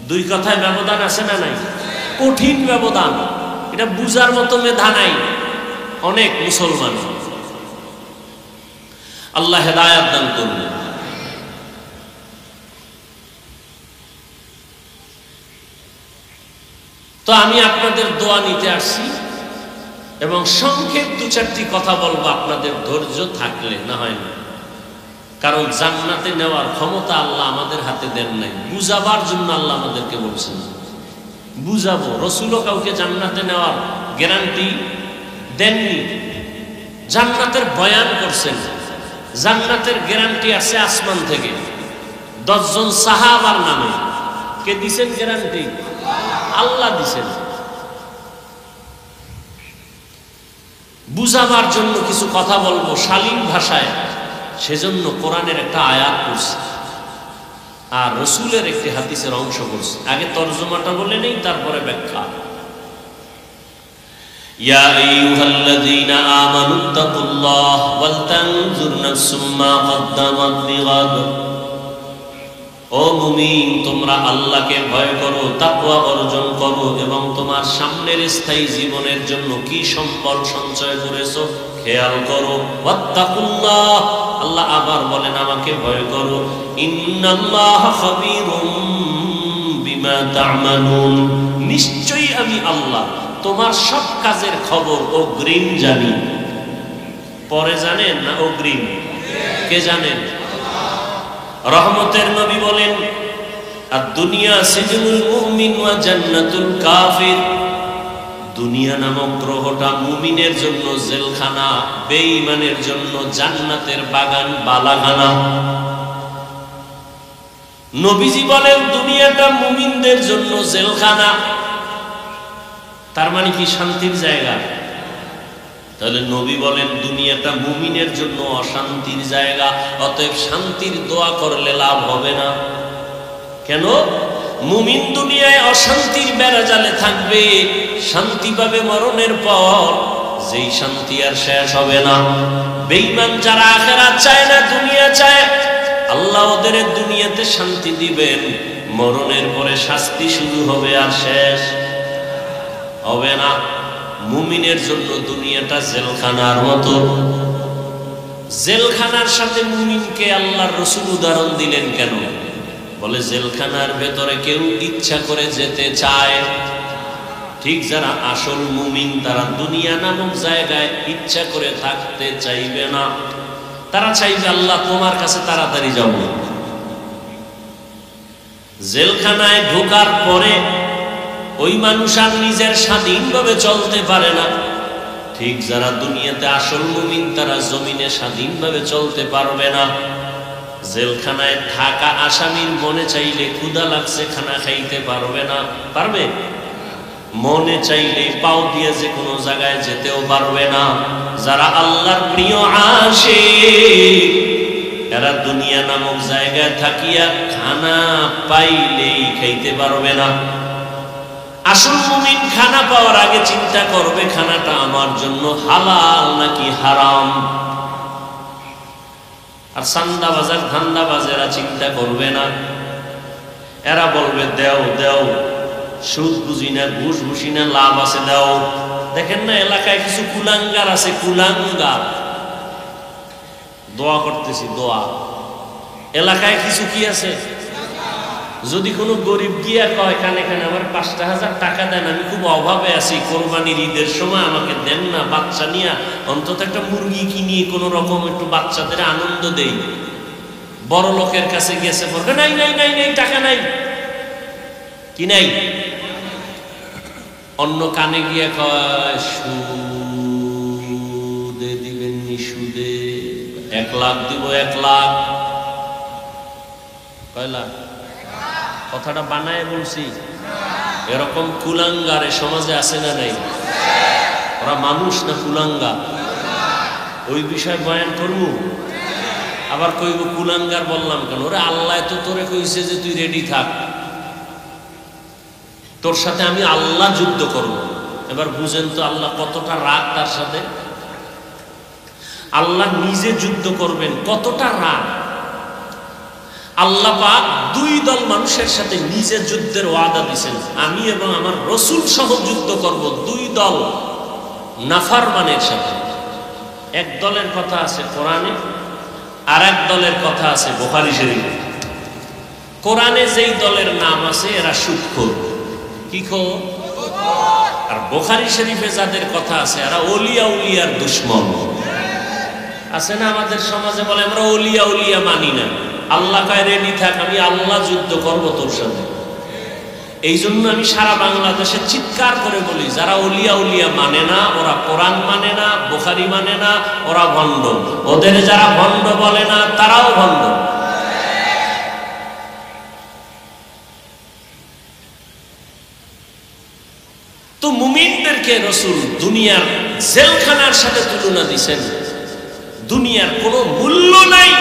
দুই কথায় ব্যবধান আছে না নাই? কঠিন ব্যবধান। এটা বুঝার মতো মেধা নাই অনেক মুসলমান। আল্লাহ হেদায়েত দান করুন। তো আমি আপনাদের দোয়া নিতে আসছি এবং সংক্ষেপ দু চারটি কথা বলবো, আপনাদের ধৈর্য থাকলে, না হয় না। কারণ জান্নাতে নেওয়ার ক্ষমতা আল্লাহ আমাদের হাতে দেন নাই, বুঝাবার জন্য আল্লাহ আমাদেরকে বলছেন বুঝাবো। রসুলও কাউকে জান্নাতে নেওয়ার গ্যারান্টি দেননি, জান্নাতের বয়ান করছেন। জান্নাতের গ্যারান্টি আছে আসমান থেকে 10 জন সাহাবার নামে। কে দিছেন গ্যারান্টি? আল্লাহ দিছেন। বুঝাবার জন্য কিছু কথা বলবো শালীন ভাষায়, সেজন্য কোরআনের একটা আয়াত পড়ছি আর রসুলের একটি হাদিসের অংশ পড়ছি। আগে তরজমাটা বলে নেই, তারপরে ব্যাখ্যা। ইয়া আইয়ুহাল্লাযীনা আমানুত্তাকুল্লাহ ওয়াল তানজুর নাফসুম মা কদ্দামাত লিগাদ। ও মুমিন, তোমরা আল্লাহকে ভয় করো, তাকওয়া অর্জন করো এবং তোমার সামনের স্থায়ী জীবনের জন্য কি সম্বল সঞ্চয় করেছো খেয়াল করো। ওয়াত্তাকুল্লাহ, আল্লাহ আবার বলেন আমাকে ভয় করো। ইন্নাল্লাহা খাবীরুম বিমা তা'মালুন, নিশ্চয়ই আমি আল্লাহ তোমার সব কাজের খবর অগ্রিম জানি। পরে জানেন না অগ্রিম? কে জানেন? রহমতের নবী বলেন আদ-দুনিয়া সিজনুল মুমিন ওয়া জান্নাতুল কাফির। দুনিয়া নামক গ্রহটা মুমিনের জন্য জেলখানা, বেঈমানের জন্য জান্নাতের বাগান বালাখানা। নবীজি বলেন দুনিয়াটা মুমিনদের জন্য জেলখানা, তার মানে কি শান্তির জায়গা? তাহলে নবী বলেন দুনিয়াটা মুমিনের জন্য অশান্তির জায়গা, অতএব শান্তির দোয়া করলে লাভ হবে না। কেন? মুমিন দুনিয়ায় অশান্তির বেড়াজালে থাকবে, শান্তি পাবে মরণের পর, যেই শান্তি আর শেষ হবে না। বেঈমান যারা আখিরাত চায় না, দুনিয়া চায়, আল্লাহ ওদের দুনিয়াতে শান্তি দিবেন, মরণের পরে শাস্তি শুরু হবে আর শেষ হবে না। মুমিনের জন্য দুনিয়াটা জেলখানার মতো। জেলখানার সাথে মুমিনকে আল্লাহর রাসূল উদাহরণ দিলেন কেন? বলে জেলখানার ভেতরে কেউ ইচ্ছা করে যেতে চায়, ঠিক যারা আসল মুমিন তারা দুনিয়া নামক জায়গায় ইচ্ছা করে থাকতে চাইবে না। তারা চাইবে আল্লাহ তোমার কাছে তাড়াতাড়ি যাব। জেলখানায় ঢোকার পরে ওই মানুষ আর নিজের স্বাধীনভাবে চলতে পারে না। ঠিক যারা দুনিয়াতে আসল মুমিন তারা জমিনে স্বাধীনভাবে চলতে পারবে না। জেলখানায় থাকা আসামির মনে চাইলে ক্ষুধা লাগছে খানা খাইতে পারবে না, পারবে? মনে চাইলে পাও দিয়ে যে কোনো জায়গায় যেতেও পারবে না। যারা আল্লাহর প্রিয় আশিক এরা দুনিয়া নামক জায়গায় থাকিয়া খানা পাইলেই খাইতে পারবে না। আসল মুমিন খানা পাওয়ার আগে চিন্তা করবে খানাটা আমার জন্য হালাল নাকি হারাম। আর সান্দাবাজার ধান্দাবাজেরা চিন্তা করবে না, এরা বলবে দেও দেও, সুদ বুঝি না, ঘুষ বুঝি না, লাভ আছে দাও। দেখেন না এলাকায় কিছু কুলাঙ্গার আছে, কুলাঙ্গার। দোয়া করতেছি, দোয়া। এলাকায় কিছু কি আছে, যদি কোনো গরিব গিয়া কয় কানে কানে আমার ৫,০০০ টাকা দেন, আমি খুব অভাবে আছি, কোরবানির ঈদের সময় আমাকে দেন না, বাচ্চা নিয়ে অন্তত একটা মুরগি কিনিয়ে কোনো রকম একটু বাচ্চাদের আনন্দ দেই। বড় লোকের কাছে গেছে বলবে নাই নাই নাই নাই টাকা নাই, কি নাই? অন্য কানে গিয়ে কয় সুদে দিবেন নি, সুদে ১ লাখ দিব, ১ লাখ। কয় লাখ? কথাটা বানায় বলছি। এরকম কুলাঙ্গারে সমাজে আছে না নাই? ওরা মানুষ না কুলাঙ্গার? ওই বিষয় বয়ান করবো। আবার কইব কুলাঙ্গার বললাম কেন? ওরে আল্লাহ তো তোরে কইছে যে তুই রেডি থাক, তোর সাথে আমি আল্লাহ যুদ্ধ করব। এবার বুঝেন তো আল্লাহ কতটা রাগ তার সাথে। আল্লাহ নিজে যুদ্ধ করবেন, কতটা রাগ। আল্লাহ পাক ২ দল মানুষের সাথে নিজে যুদ্ধের ওয়াদা দিয়েছেন, আমি এবং আমার রাসূল সহ যুদ্ধ করব ২ দল নাফরমানের সাথে। এক দলের কথা আছে কোরআনে, আর এক দলের কথা আছে বুখারী শরীফে। কোরআনে যেই দলের নাম আছে এরা সুদখোর, কি খোর? আর বুখারী শরীফে যাদের কথা আছে এরা ওলিয়া উলিয়ার দুশমন। আছে না আমাদের সমাজে বলে আমরা ওলিয়া উলিয়া মানি না। আল্লাহ কয় রেডি থাক, আমি আল্লাহ যুদ্ধ করব তোর সাথে। এই জন্য আমি সারা বাংলাদেশে চিৎকার করে বলি, যারা ওলিয়া উলিয়া মানে না, ওরা কোরআন মানে না, বুখারী মানে না, ওরা ভণ্ড। ওদের যারা ভণ্ড বলে না তারাও ভণ্ড। তো মুমিনদেরকে রাসূল দুনিয়ার জেলখানার সাথে তুলনা দিয়েছেন। দুনিয়ার কোনো মূল্য নাই।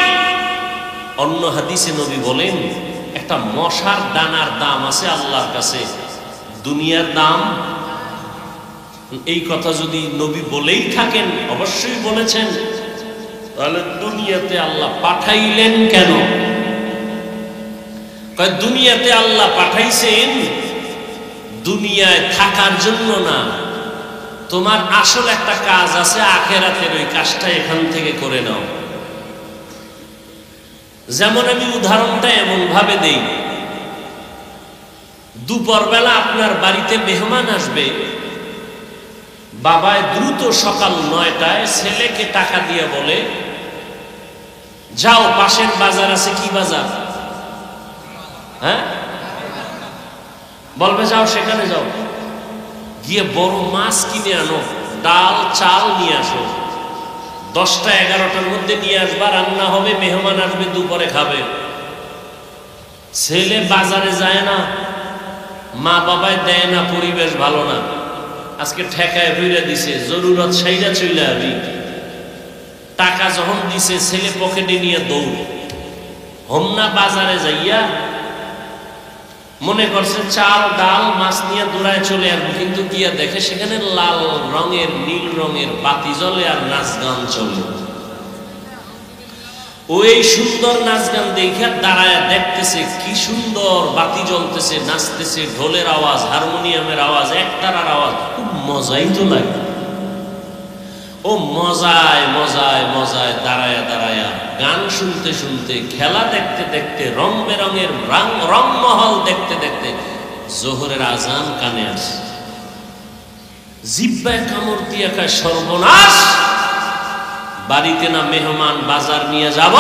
অন্য হাদিসে নবী বলেন একটা মশার দানার দাম আছে আল্লাহর কাছে, দুনিয়ার দাম। এই কথা যদি নবী বলেই থাকেন, অবশ্যই বলেছেন, তাহলে দুনিয়াতে আল্লাহ পাঠাইলেন কেন? কয় দুনিয়াতে আল্লাহ পাঠাইছেন দুনিয়ায় থাকার জন্য না, তোমার আসল একটা কাজ আছে আখিরাতের, ওই কাজটা এখান থেকে করে নাও। যেমন আমি উদাহরণটা এমন ভাবে দেই, দুপুরবেলা আপনার বাড়িতে মেহমান আসবে, বাবায় দ্রুত সকাল ৯টায় ছেলেকে টাকা দিয়ে বলে যাও পাশের বাজার আছে, কি বাজার? হ্যাঁ, বলবে যাও সেখানে যাও, গিয়ে বড় মাছ কিনে আনো, ডাল চাল নিয়ে আসো, 10টা 11টার মধ্যে নিয়ে আসবা, রান্না হবে, মেহমান আসবে, দুপুরে খাবে। ছেলে বাজারে যায় না, মা বাবায় দেয় না, পরিবেশ ভালো না, আজকে ঠেকায় ফিরে দিছে, জরুরত সাইরা চইলা আবি। টাকা যখন দিছে ছেলে পকেটে নিয়ে দৌড়, হোমনা বাজারে যাইয়া মনে করছে চাল ডাল মাছ নিয়ে দৌড়ায় চলে আসবো, কিন্তু গিয়া দেখে সেখানে লাল রঙের নীল রঙের বাতি জ্বলে আর নাচ গান চলে। ওই সুন্দর নাচ গান দেখে দাঁড়ায় দেখতেছে কি সুন্দর বাতি জ্বলতেছে, নাচতেছে, ঢোলের আওয়াজ, হারমোনিয়ামের আওয়াজ, একতারার আওয়াজ, খুব মজাই তো লাগে। ও মজায় মজায় মজায় দাঁড়ায় দাঁড়ায় গান শুনতে শুনতে, খেলা দেখতে দেখতে, রং বেরঙের রংমহল দেখতে দেখতে জোহরের আজান কানে আসে। জিব্বায় কামড় দিয়ে কয় সর্বনাশ, বাড়িতে না মেহমান, বাজার নিয়ে যাব,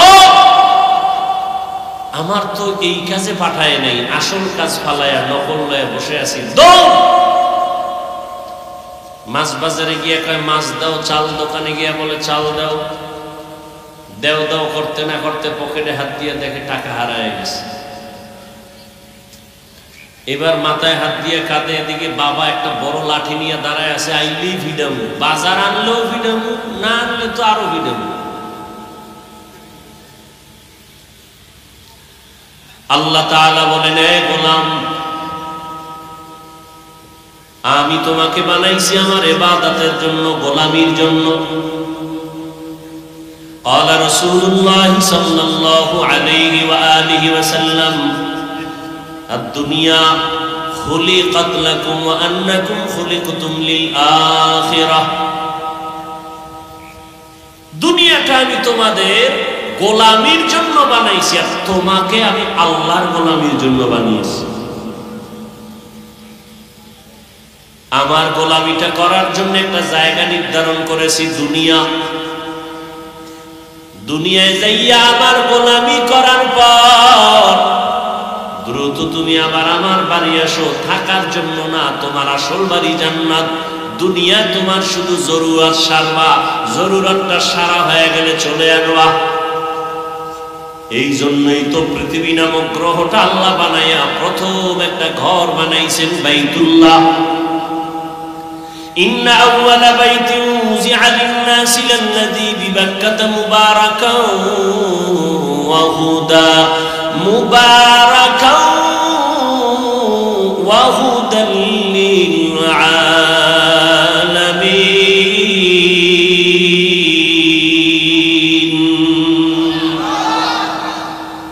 আমার তো এই কাজে পাঠায় নাই, আসল কাজ ফালায়া নকল লয়ে বসে আছি। মাছ বাজারে গিয়ে কয় মাছ দাও, চাল দোকানে গিয়ে বলে চাল দাও, দেও দাও করতে না করতে পকেটে হাত দিয়ে দেখে টাকা হারায় গেছে। এবার মাথায় হাত দিয়ে কাঁদে, এদিকে বাবা একটা বড় লাঠি নিয়ে দাঁড়ায় আছে, আইলেই ভিডামু, বাজার আনলেও ভিডামু, না আনলে তো আরো ভিডামু। আল্লাহ তাআলা বলেন, এ গোলাম, আমি তোমাকে বানাইছি আমার ইবাদতের জন্য, গোলামির জন্য। قال رسول الله صلى الله عليه وآله وسلم الدنيا خلقت لكم وأنكم خلقتم للآخرة। দুনিয়াটা আমি তোমাদের গোলামির জন্য বানাইছি, আর তোমাকে আমি আল্লাহর গোলামির জন্য বানিয়েছি। আমার গোলামিটা করার জন্য একটা জায়গা নির্ধারণ করেছি, দুনিয়া। দুনিয়ায় যাইয়া আমার গোলামি করার পর দ্রুত তুমি আবার আমার বাড়ি আসো, থাকার জন্য না, তোমার আসল বাড়ি জান্নাত। দুনিয়া তোমার শুধু জরুরত সারবা, জরুরতটা সারা হয়ে গেলে চলে আসবা। এই জন্যই তো পৃথিবী নামক গ্রহটা আল্লাহ বানাইয়া প্রথম একটা ঘর বানাইছেন, বাইতুল্লাহ। إن أول بيت وزع للناس للذي ببكة مباركا وهدى للعالمين।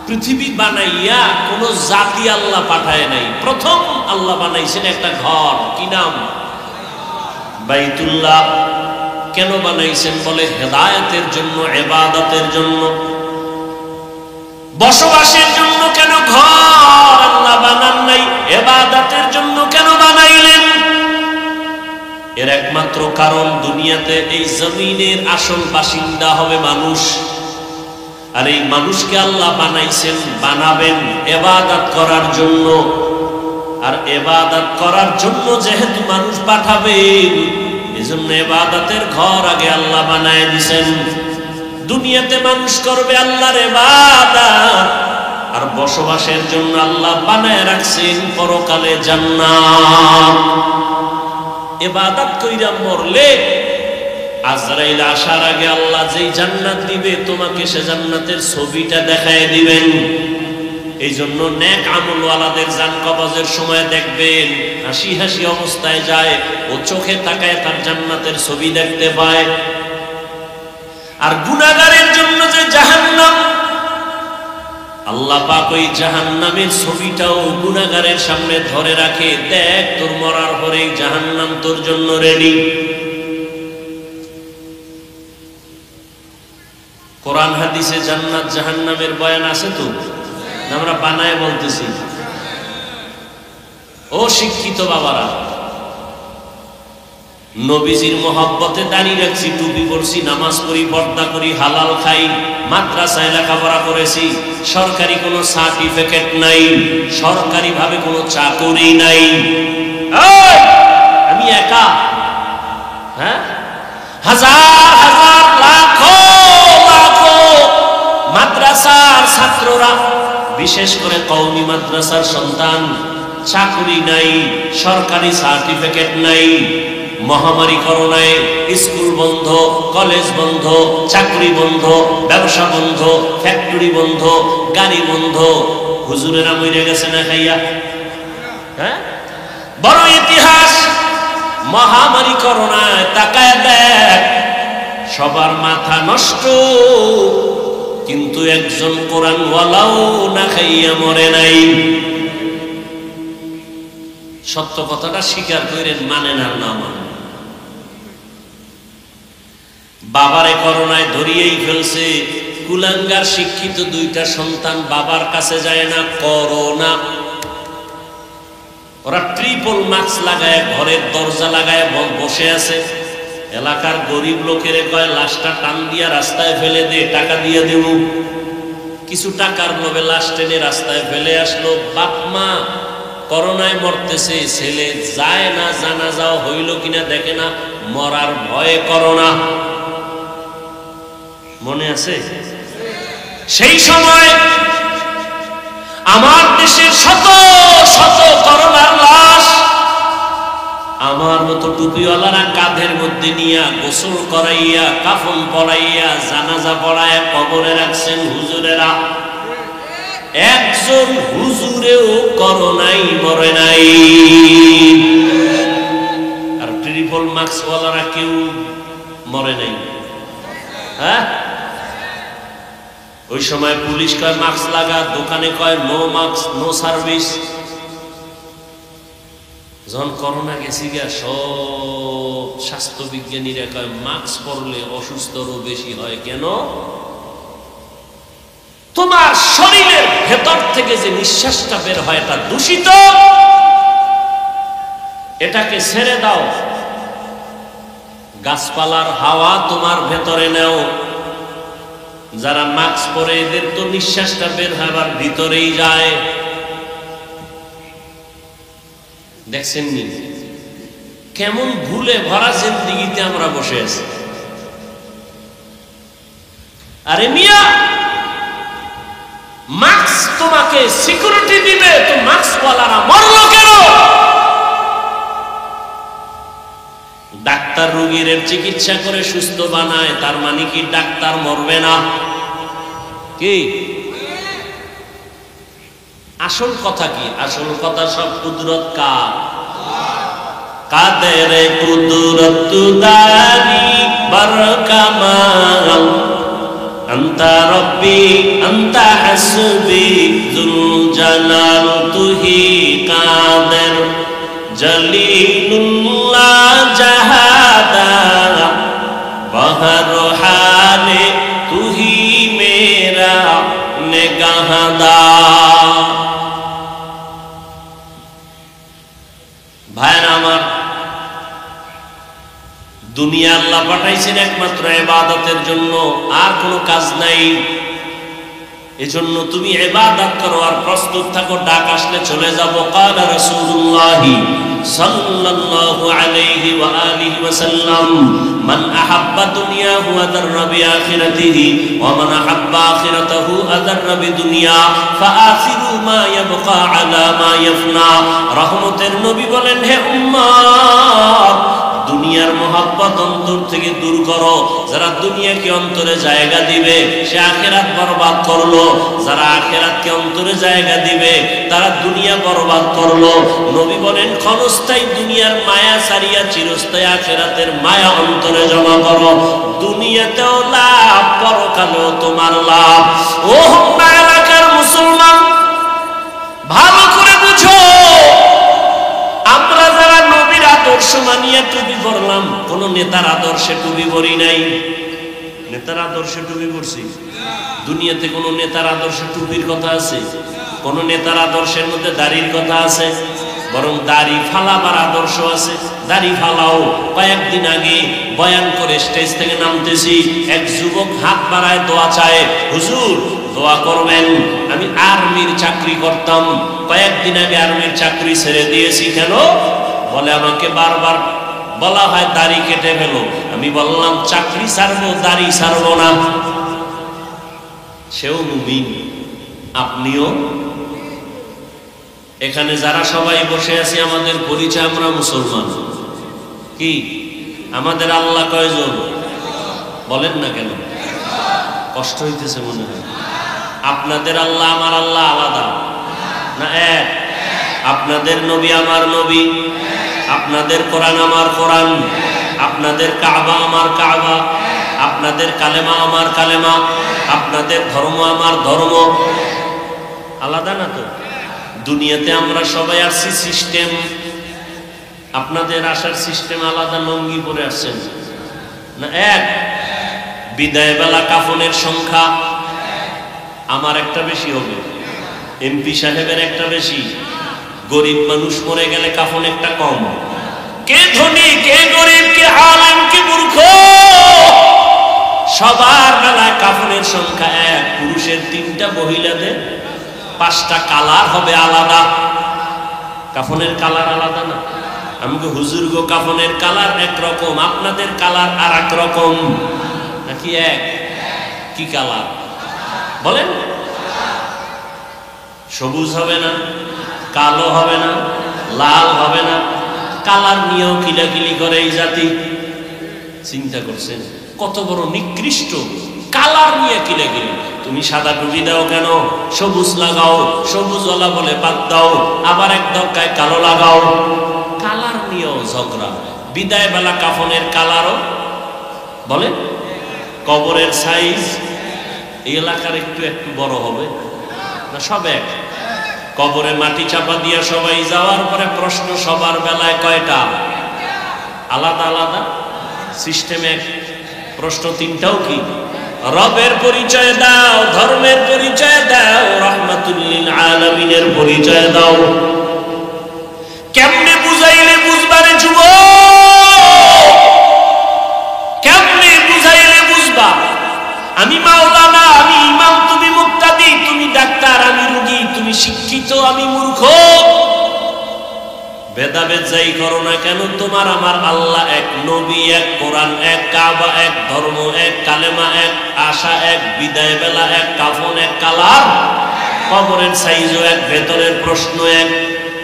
পৃথিবী বানাইয়া কোন জাতি আল্লাহ পাঠায় নাই, প্রথম আল্লাহ বানাইছেন একটা ঘর। কি নাম? বাইতুল্লাহ। কেন বানাইছেন? বলে হেদায়েতের জন্য, ইবাদতের জন্য, বসবাসের জন্য। কেন ঘর আল্লাহ বানান নাই? ইবাদতের জন্য কেন বানাইলেন? এর একমাত্র কারণ, দুনিয়াতে এই জমিনের আসল বাসিন্দা হবে মানুষ, আর এই মানুষকে আল্লাহ বানাইছেন, বানাবেন ইবাদত করার জন্য। আর ইবাদত করার জন্য যেহেতু মানুষ পাঠাবেন, এজন্য ইবাদতের ঘর আগে আল্লাহ বানায় দিয়েছেন। দুনিয়াতে মানুষ করবে আল্লাহর ইবাদত, আর বসবাসের জন্য আল্লাহ বানায় রাখছেন পরকালে জান্নাত। ইবাদত কইরা মরলে আজরাইল আসার আগে আল্লাহ যেই জান্নাত দিবে, তোমাকে সে জান্নাতের ছবিটা দেখায় দিবেন। এই জন্য নেক আমলওয়ালাদের জান কবজের সময় দেখবেন হাসি হাসি অবস্থায় যায়, ও চোখে তাকায় তার জান্নাতের ছবি দেখতে পায়। আর গুনাহগারের জন্য যে জাহান্নাম, আল্লাহ পাক ওই জাহান্নামের ছবিটাও গুনাহগারের সামনে ধরে রাখে, দেখ তোর মরার পরে জাহান্নাম তোর জন্য রেডি। কোরআন হাদিসে জান্নাত জাহান্নামের বয়ান আছে তো, আমরা বানায় বলতেছি। ও শিক্ষিত বাবারা, নবীজির মহব্বতে দাঁড়িয়ে রাখছি, টুপি পরছি, নামাজ পড়ি, পর্দা করি, হালাল খাই, মাদ্রাসায় লেখাপড়া করেছি, সরকারি কোনো সার্টিফিকেট নাই, সরকারি ভাবে কোনো চাকরি নাই। আমি একা, হ্যাঁ, হাজার হাজার লাখো লাখো মাদ্রাসার ছাত্ররা, বিশেষ করে কওমি মাদ্রাসার সন্তান, চাকরি নাই, সরকারি সার্টিফিকেট নাই। মহামারী করোনায় স্কুল বন্ধ, কলেজ বন্ধ, চাকরি বন্ধ, ব্যবসা বন্ধ, ফ্যাক্টরি বন্ধ, গাড়ি বন্ধ। হুজুরেরা মরে গেছে না খাইয়া? হ্যাঁ, বড় ইতিহাস। মহামারী করোনায় তাকায় দেখ, সবার মাথা নষ্ট, কিন্তু একজন কোরআন ওয়ালাও না খাইয়া মরে নাই। সত্য কথাটা স্বীকার করেন, মানেন আর না মানেন। বাবারে করোনায় ধরিয়েই ফেলছে, কুলাঙ্গার শিক্ষিত দুইটা সন্তান বাবার কাছে যায় না, করোনা। ওরা ট্রিপল মাস্ক লাগায় ঘরের দরজা লাগায় বসে আছে। এলাকার গরিব লোকের কয় লাশটা টান দিয়া রাস্তায় ফেলে দে, টাকা দিয়ে দেব। কিছু টাকার লোভে লাশ টেনে রাস্তায় ফেলে আসলো। বাপ মা করোনায় মরতেছে, ছেলে যায় না, জানাজাও হইল কিনা দেখে না, মরার ভয়ে করোনা। মনে আছে? সেই সময় আমার দেশের শত শত করোনার লাশ আমার মতো টুপিওয়ালারা কাঁধের মধ্যে নিয়ে গোসল করাইয়া, কাফন পরাইয়া, জানাজা পড়াইয়া কবরে রাখছেন হুজুরেরা। একজন হুজুরেও করোনাই মরে নাই। আর ট্রিপল মাস্কওয়ালারা কেউ মরে নাই। হ্যাঁ, ওই সময় পুলিশ কয় মাস্ক লাগা, দোকানে কয় নো মাস্ক নো সার্ভিস। যখন করোনা গেছি গিয়া সব স্বাস্থ্য বিজ্ঞানীরা কয় মাস্ক পরলে অসুস্থরও বেশি হয়। কেন? তোমার শরীরের ভেতর থেকে যে নিঃশ্বাসটা বের হয় এটা দূষিত, এটাকে ছেড়ে দাও। গাছপালার হাওয়া তোমার ভেতরে নেও। যারা মাস্ক পরে এদের তো নিঃশ্বাসটা বের হবার ভিতরেই যায়। দেখছেন নি কেমন ভুলে ভরা জিন্দেগিতে আমরা বসে আছি। আরে মিয়া, মাস্ক তোমাকে সিকিউরিটি দিবে, তো মাস্কওয়ালারা মরলো কেন? ডাক্তার রোগীর চিকিৎসা করে সুস্থ বানায়, তার মানে কি ডাক্তার মরবে না? কি আসল কথা? কি আসল কথা? সব কুদরত কার? কাদের কুদরত দারি বরকামাল, আনতা রব্বি আনতা হাসবি যুল জালাল তুহি কাদের জলিলুল্লাহ জাহাদা বহর হালে তুহি মেরা নেগাহদা। ভাইরা আমার, দুনিয়া আল্লাহ পাঠাইছেন একমাত্র ইবাদতের জন্য, আর কোনো কাজ নাই। এজন্য তুমি ইবাদত করো আর প্রস্তুত থাকো, ডাক আসলে চলে যাব। ক্বালা রাসূলুল্লাহ সাল্লাল্লাহু আলাইহি ওয়া আলিহি ওয়া সাল্লাম, মান আহাব্বা দুনিয়াহু আদাররা বিআখিরাতিহি ওয়া মান আহাব্বা আখিরাতাহু আদাররা বিদুনিয়া ফাআসিরু মা ইয়াবকা আলা মা ইয়াফনা। রহমতের নবী বলেন, হে উম্মত, দুনিয়ার মহব্বত অন্তর থেকে দূর করো। যারা দুনিয়াকে অন্তরে জায়গা দিবে সে আখিরাত বরবাদ করলো, যারা আখিরাতকে অন্তরে জায়গা দিবে তারা দুনিয়া বরবাদ করলো। নবী বলেন, ক্ষণস্থায়ী দুনিয়ার মায়া ছাড়িয়া চিরস্থায়ী আখিরাতের মায়া অন্তরে জমা করো। দুনিয়াতেও লাভ, পরকালেও তোমার লাভ। ও হোম্মা এলাকার মুসলমান, ভালো করে বুঝো, আমরা যারা নবীর আদর্শ মানিয়া টুপি পরলাম, কোন নেতার আদর্শে টুপি পরি নাই। নেতার আদর্শে টুপি পরছি? দুনিয়াতে কোন নেতার আদর্শে টুপির কথা আছে? কোন নেতার আদর্শের মধ্যে দাড়ির কথা আছে? বরং দাড়ি ফালাবার আদর্শ আছে। দাড়ি ফালাও। কয়েকদিন আগে বয়ান করে স্টেজ থেকে নামতেছি, এক যুবক হাত বাড়ায় দোয়া চায়, হুজুর দোয়া করবেন, আমি আর্মির চাকরি করতাম, কয়েকদিন আগে আর্মির চাকরি ছেড়ে দিয়েছি। কেন? বলে আমাকে বারবার বলা হয় দাড়ি কেটে ফেলো। আমি বললাম চাকরি ছাড়বো, দাড়ি ছাড়বো না। সেও মুমিন, আপনিও। এখানে যারা সবাই বসে আছি আমাদের পরিচয়, আমরা মুসলমান। কি আমাদের আল্লাহ কয়জন? বলেন না কেন? কষ্ট হইতেছে মনে হয়। আপনাদের আল্লাহ আমার আল্লাহ আলাদা না? এক। আপনাদের নবী আমার নবী, আপনাদের কোরআন আমার কোরআন, আপনাদের কাবা আমার কাবা, আপনাদের কালেমা আমার কালেমা, আপনাদের ধর্ম আমার ধর্ম। আলাদা না তো? দুনিয়াতে আমরা সবাই আসছি সিস্টেম, আপনাদের আসার সিস্টেম আলাদা। লঙ্গি পরে আসছেন না এক? বিদায় বেলা কাফনের সংখ্যা আমার একটা বেশি হবে, এমপি সাহেবের একটা বেশি, গরিব মানুষ মরে গেলে কাফন একটা কম। কে ধনী, কে গরিব, কে আলেম, কে মূর্খ, সবার বেলায় কাফনের সংখ্যা এক। পুরুষের 3টা, মহিলাদের 5টা। কালার হবে আলাদা, কাফনের কালার আলাদা না? আমাকে হুজুর গো কাফনের কালার একরকম, আপনাদের কালার আর এক রকম নাকি এক? কি কালার বলেন? সবুজ হবে না, কালো হবে না, লাল হবে না, কালার নিয়েও কিলাকিলি করে এই জাতি। চিন্তা করছেন কত বড় নিকৃষ্ট, কালার নিয়ে কিলাকিলি। তুমি সাদা টুপি দাও কেন, সবুজ লাগাও, সবুজওয়ালা বলে বাদ দাও, আবার এক দরকায় কালো লাগাও, কালার নিয়েও ঝগড়া। বিদায় বেলা কাফনের কালারও বলে, কবরের সাইজ এই এলাকার একটু একটু বড় হবে না, সব এক। কবরে মাটি চাপা দিয়া সবাই যাওয়ার পরে প্রশ্ন সবার বেলায় কয়টা? আলাদা আলাদা সিস্টেম এক। প্রশ্ন 3টাও কি? রবের পরিচয় দাও, ধর্মের পরিচয় দাও, রাহমাতুল লিল আলামিনের পরিচয় দাও। কেমনে বুঝাইলে বুঝবারে যুবক, কেমনে বুঝাইলে বুঝবা? আমি মাওলানা, আমি ইমাম, তুমি মুক্তাদি, তুমি ডাক্তার, আমি রোগী, তুমি শিক্ষিত, আমি মূর্খ। ভেদাভেদ যাই করো না কেন, তোমার আমার আল্লাহ এক, নবী এক, কোরআন এক, কাবা এক, ধর্ম এক, কালেমা এক, আশা এক, বিদায় বেলা এক, কাফন এক, কালার, কবরের সাইজও এক, ভেতরের প্রশ্ন এক।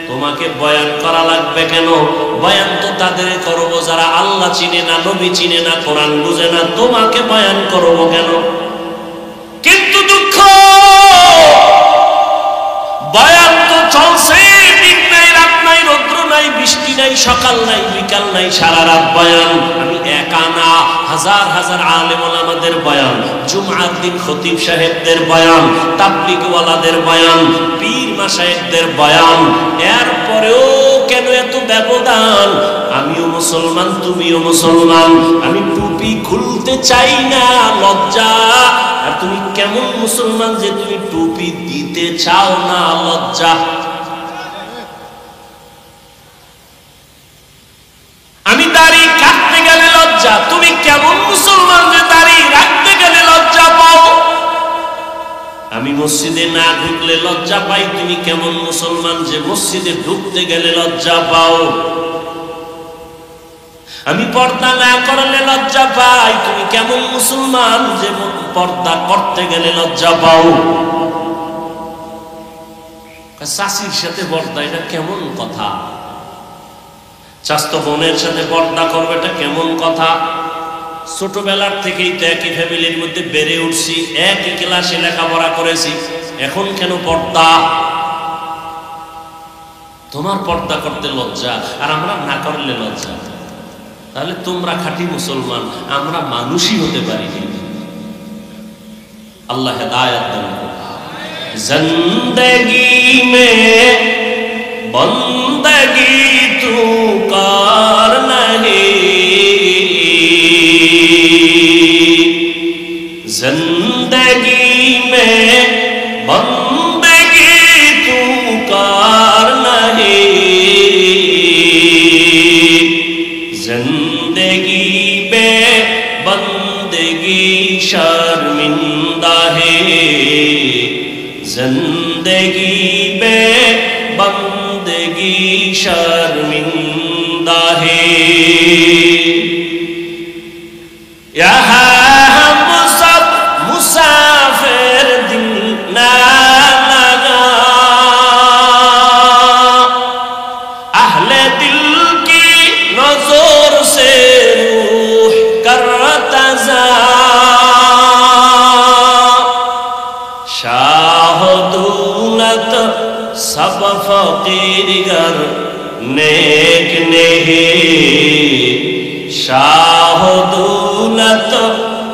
তোমাকে বয়ান করা লাগবে কেন? বয়ান তো তাদের করবো যারা আল্লাহ চিনে না, নবী চিনে না, কোরআন বুঝে না। তোমাকে বয়ান করবো কেন? কিন্তু দুঃখ, বয়ান তো চলছে, দিন নাই, রাত নাই, রৌদ্র নাই, বৃষ্টি নাই, সকাল নাই, বিকাল নাই, সারা রাত বয়ান। আমি একা না, হাজার হাজার আলেম ওলামাদের বয়ান, জুমআর দিন খতিব সাহেবদের বয়ান, তাবলীগওয়ালাদের বয়ান, পীর মাশায়েখদের বয়ান। এরপরেও কেন এত ব্যবধান? আমিও মুসলমান, তুমিও মুসলমান, আমি টুপি খুলতে চাই না, লজ্জা। আর তুমি কেমন মুসলমান যে তুমি টুপি দিতে চাও না, লজ্জা। আমি দাড়ি কাটতে গেলে লজ্জা, তুমি কেমন মুসলমান যে দাড়ি রাখতে গেলে লজ্জা পাও? আমি মসজিদে না ঢুকলে লজ্জা পাই, তুমি কেমন মুসলমান যে মসজিদে ঢুকতে গেলে লজ্জা পাও? আমি পর্দা না করলে লজ্জা পাই, তুমি কেমন মুসলমান যে পর্দা করতে গেলে লজ্জা পাও? চাষির সাথে পর্দা, এটা কেমন কথা? চাস্তো বোনের সাথে পর্দা করবে, এটা কেমন কথা? ছোটবেলার থেকেই তো একই ফ্যামিলির মধ্যে বেড়ে উঠছি, একই ক্লাসে লেখাপড়া করেছি, এখন কেন পর্দা? তোমার পর্দা করতে লজ্জা আর আমরা না করলে লজ্জা। তাহলে তোমরা খাঁটি মুসলমান, আমরা মানুষই হতে পারি। আল্লাহ হেদায়েত দান করুন। জিন্দেগি মে বন্দগি তু কর নহি, জিন্দেগি মে বন্দগি তু কর নহি, जिंदगी पे बंदगी शर्मिंदा है, जिंदगी पे बंदगी शर्मिंदा है। यहाँ हम सब मुसाफिर दिल ना लगा, अहले दिल की नजर से रूह करता जा, शाह दौलत सब फकीर गर नेक नहीं, शाह दौलत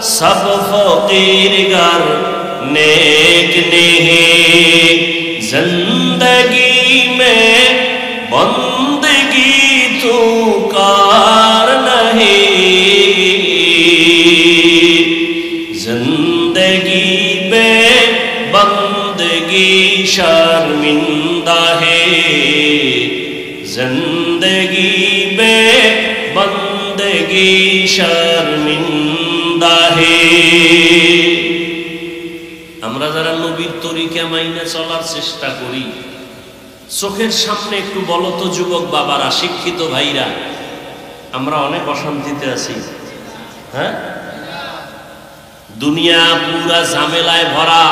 सब फकीर गर नेक नहीं जिंदगी में बंदगी तू कार नहीं जिंदगी में बंदगी शर्मिंदा है जिंदगी में बंदगी शर्मिंदा है আমরা যারা নবীর তরিকা মাইনে চলার চেষ্টা করি চোখের সামনে একটু বলো তো যুবক বাবারা শিক্ষিত ভাইরা আমরা অনেক অশান্তিতে আছি হ্যাঁ দুনিয়া পুরা ঝামেলায় ভরা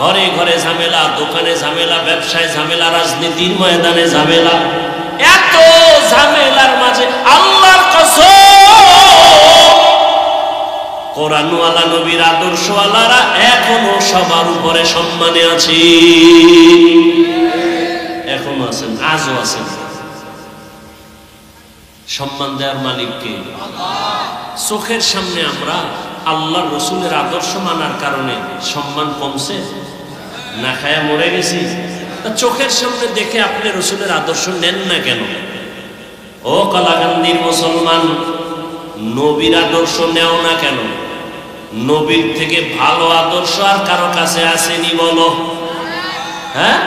ঘরে ঘরে ঝামেলা দোকানে ঝামেলা ব্যবসায় ঝামেলা রাজনীতির ময়দানে ঝামেলা এত ঝামেলার মাঝে আল্লাহর কসম কোরআনওয়ালা নবীর আদর্শওয়ালারা এখনো সবার উপরে সম্মানে আছে এখনো আছেন আজও আছেন সম্মান দেওয়ার মালিককে চোখের সামনে আমরা আল্লাহর রসুলের আদর্শ মানার কারণে সম্মান কমছে না খায়া মরে গেছি চোখের সামনে দেখে আপনি রসুলের আদর্শ নেন না কেন ও কালাকান্দির মুসলমান নবীর আদর্শ নেও না কেন নবীর থেকে ভালো আদর্শ আর কারো কাছে আসেনি বলো হ্যাঁ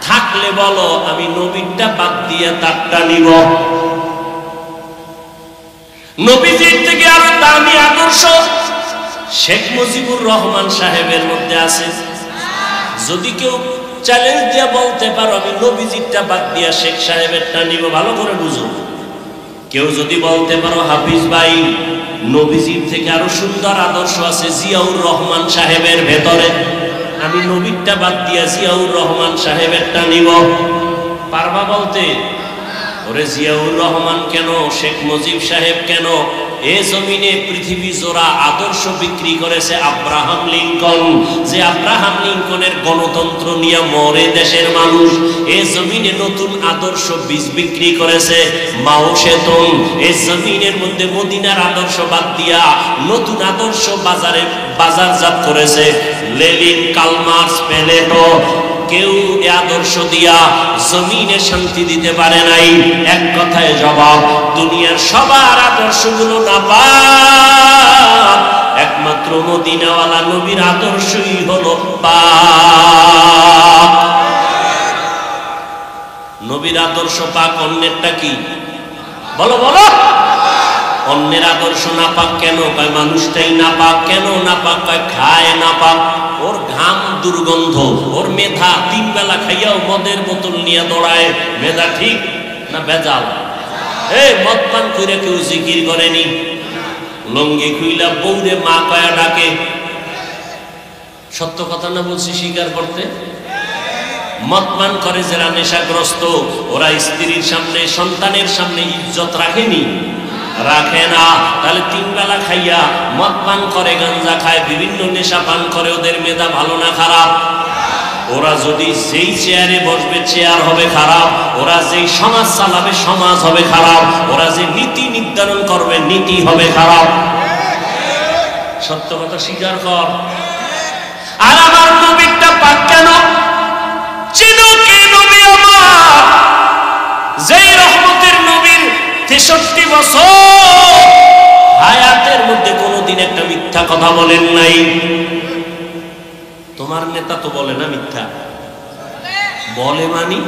থাকলে বলো আমি নবীরটা বাদ দিয়ে তারটা নিব নবীজির থেকে আরো দামি আদর্শ শেখ মুজিবুর রহমান সাহেবের মধ্যে আছে যদি কেউ চ্যালেঞ্জ দিয়ে বলতে পারো আমি নবীজিরটা বাদ দিয়ে শেখ সাহেবেরটা নিব ভালো করে বুঝো কেউ যদি বলতে পারো হাফিজ ভাই নবীজির থেকে আরো সুন্দর আদর্শ আছে জিয়াউর রহমান সাহেবের ভেতরে আমি নবীরটা বাদ দিয়ে জিয়াউর রহমান সাহেবেরটা নিব পারবা বলতে ওরে জিয়াউর রহমান কেন শেখ মুজিব সাহেব কেন এ জমিনে পৃথিবী জোড়া আদর্শ বিক্রি করেছে আব্রাহাম লিঙ্কন যে আব্রাহাম লিঙ্কনের গণতন্ত্র নিয়ে মরে দেশের মানুষ এ জমিনে নতুন আদর্শ বীজ বিক্রি করেছে মাও সেতুং এ জমিনের মধ্যে মদিনার আদর্শ বাদ দিয়া নতুন আদর্শ বাজারজাত করেছে লেনিন কার্ল মার্কস প্লেটো কেউ এ আদর্শ দিয়া জমিনে শান্তি দিতে পারে নাই এক কথায় জবাব দুনিয়ার সবার আদর্শগুলো নাপাক একমাত্র মদিনাওয়ালা নবীর আদর্শই হলো পাক নবীর আদর্শ পাক অন্যেরটা কি বলো বলো অন্যের আদর্শ নাপাক কেন কয় মানুষটাই নাপাক কেন নাপাক কয় খায় নাপাক ওর ঘাম দুর্গন্ধ ওর মেধা তিন বেলা খাইয়াও মদের বোতল নিয়ে দৌড়ায় মেধা ঠিক না বেজাল এই মদ পান করে কেউ জিকির করেনি লঙ্গি খুইলা বউরে মা কয়া ডাকে সত্য কথা না বলছি স্বীকার করতে মদ পান করে যারা নেশাগ্রস্ত ওরা স্ত্রীর সামনে সন্তানের সামনে ইজ্জত রাখেনি রাখে না তাহলে তিন বেলা খাইয়া মদ পান করে গাঞ্জা খায় বিভিন্ন নেশা পান করে ওদের মেধা ভালো না খারাপ ওরা যদি যেই চেয়ারে বসবে চেয়ার হবে খারাপ ওরা যেই সমাজ চালাবে সমাজ হবে খারাপ ওরা যে নীতি নির্ধারণ করবে নীতি হবে খারাপ সত্য কথা স্বীকার কর আর আমার নবীটা পাক কেন চিনো কি নবী আমার যেই রহমতের নবীর 63 বছর হায়াতের মধ্যে কোনোদিন একটা মিথ্যা কথা বলেন নাই তোমার নেতা তো বলে না মিথ্যা বলে মানি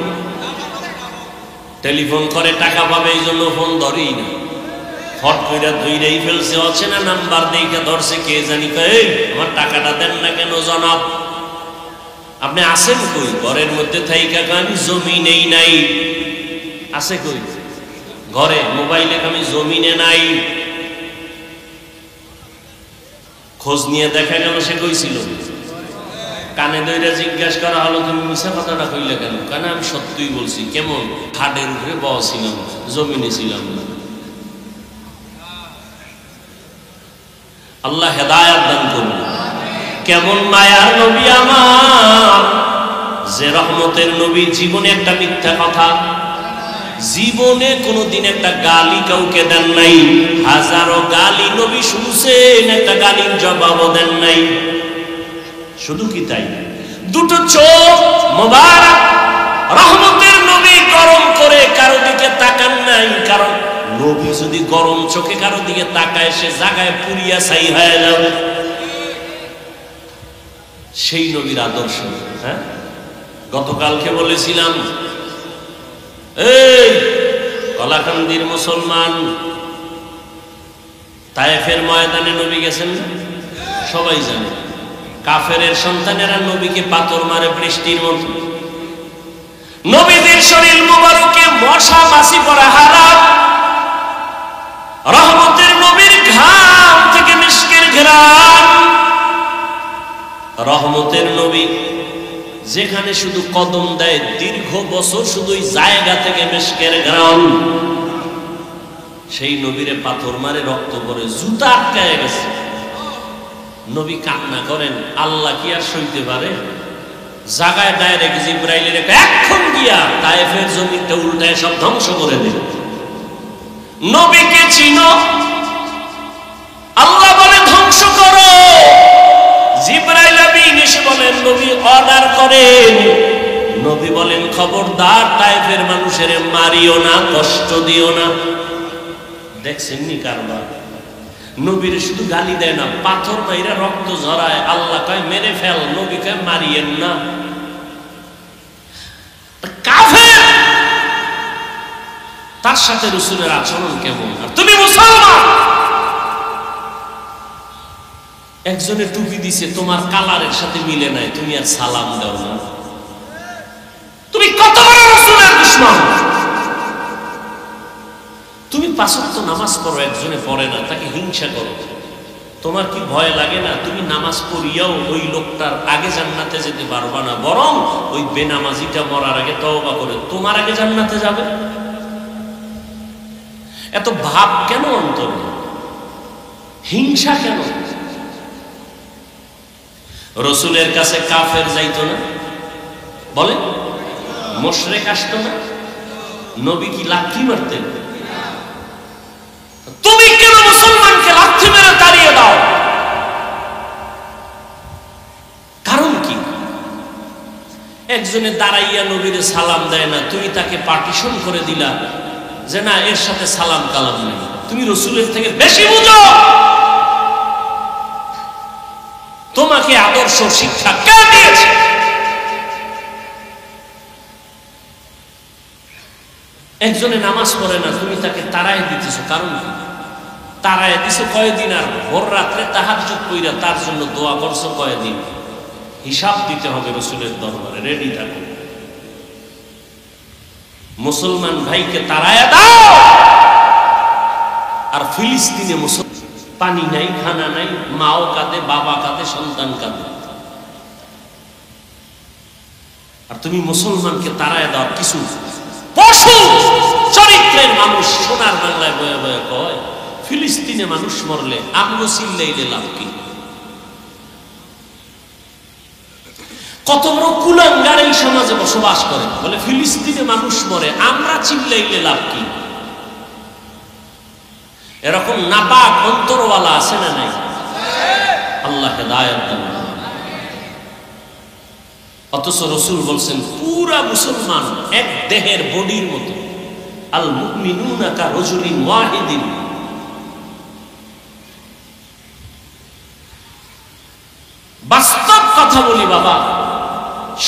টেলিফোন করে টাকা পাবে এই জন্য ফোন ধরেই না ফট করে ধইরেই ফেলছে আছে না নাম্বার দেখে ধরছে কে জানি এই আমার টাকাটা দেন না কেন জনাব আপনি আছেন কই ঘরের মধ্যে থাইকা আমি জমি নেই নাই আছে কই ঘরে মোবাইলে আমি জমিনে নাই খোঁজ নিয়ে দেখা গেল সে কইছিল কানে দইরা জিজ্ঞাসা করা হলো তুমি মিছা কথাটা কইলে কেন কারণ আমি সত্যই বলছি কেমন খাটের উপরে বসছিলাম জমিনে ছিলাম না আল্লাহ হেদায়েত দান করুন কেমন মায়ার নবী আমার যে রহমতের নবী জীবনে একটা মিথ্যা কথা জীবনে কোনোদিন একটা গালি কাউকে দেন নাই, হাজারো গালি নবী শুনছেন, একটা গালির জবাবও দেন নাই। শুধু কি তাই, দুটো চোখ মোবারক রহমতের নবী গরম করে কারো দিকে তাকান নাই, কারণ নবী যদি গরম চোখে কারো দিকে তাকায় সে জায়গায় পুরিয়া ছাই হয়ে যাবে। সেই নবীর আদর্শ। হ্যাঁ, গতকালকে বলেছিলাম, এই কলাকান্দির মুসলমান তায়েফের ময়দানে নবী গেছেন, সবাই জানে। কাফেরের সন্তানেরা নবীকে পাথর মারে বৃষ্টির মতো। নবীদের শরীর মুবারকে মশা মাছি পড়া হারাম। রহমতের নবীর ঘাম থেকে মিশকের ঘ্রাণ। রহমতের নবী যেখানে শুধু কদম দেয় দীর্ঘ বছর শুধু ওই জায়গা থেকে মিশকের ঘ্রাণ। সেই নবীরে পাথর মারে রক্ত পড়ে, জুতা আটকায় গেছে। নবী কান্না করেন, আল্লাহ কি আর সইতে পারে? জায়গায় ডাইরেক্ট জিবরাইলের এখন গিয়া তায়েফের জমিটা উল্টায় সব ধ্বংস করে দিল। নবীকে চিনো? আল্লাহ বলে ধ্বংস করো। জিবরাইল আমিন এসে বলেন নবী অর্ডার করেন। নবী বলেন খবরদার তায়েফের মানুষের মারিও না, কষ্ট দিও না। দেখছেন নি কারবার? নবীর শুধু গালি দেয় না, পাথর মাইরা রক্ত ঝরায়। আল্লাহ কয় মেরে ফেল, নবী কয় মারিয়েন না। কাফের, তার সাথে রাসূলের আচরণ কেমন? আর তুমি মুসলমান, একজনে টুপি দিছে তোমার কালারের সাথে মিলে নাই, তুমি আর সালাম দাও না। তুমি কত বড় রাসূলের দুশমন। তুমি পাঁচ ওয়াক্ত নামাজ পড়ো, একজনে পড়ে না, তাকে হিংসা করো। তোমার কি ভয় লাগে না? তুমি নামাজ পড়িয়াও ওই লোকটার আগে জান্নাতে যেতে পারবা না, বরং ওই বেনামাজিটা মরার আগে তওবা করে তোমার আগে জান্নাতে যাবে। এত ভাব কেন অন্তরে? হিংসা কেন? রসুলের কাছে কাফের যাইতো না, বলে মুশরিক আসতো না, নবী কি লাথি মারতেন? তুমি কেন মুসলমানকে লাথি মেরে তাড়িয়ে দাও? কারণ কি? একজনে দাঁড়াইয়া নবীরে সালাম দেয় না, তুমি তাকে পার্টিশন করে দিলা যে না এর সাথে সালাম কালাম নেই। তুমি রসুলের থেকে বেশি বুঝো। তোমাকে আদর্শ শিক্ষা কে দিয়েছে? একজনে নামাজ পড়ে না, তুমি তাকে তাড়ায় দিতেছ, কারণ কি? তাড়ায় দিছে কয়দিন, আর ভোর রাত্রে তাহাজ্জুদ কইরা তার জন্য দোয়া করছো কয়দিন। হিসাব দিতে হবে রসুলের দরবারে, রেডি থাকো। মুসলমান ভাইকে তাড়ায় দাও। আর ফিলিস্তিনে পানি নাই, খানা নাই, মাও কাঁদে, বাবা কাঁদে, সন্তান কাঁদে, আর তুমি মুসলমানকে তাড়ায় দাও। কিছু পশু চরিত্রের মানুষ সোনার বাংলায় বয়ে বয়ে কয় ফিলিস্তিনে মানুষ মরলে আমগো চিল্লাইলে লাভ কি? কত বড় কুলাঙ্গার এই সমাজে বসবাস করে, বলে ফিলিস্তিনে মানুষ মরে আমরা চিল্লাইলে লাভ কি? এরকম নাপাক অন্তরওয়ালা আছে না নাই? আল্লাহ হেদায়েত দান। অথচ রাসূল বলছেন পুরা মুসলমান এক দেহের বডির মতো। আল মুমিনুনা কা রাজুলিন ওয়াহিদিন। বাস্তব কথা বলি বাবা,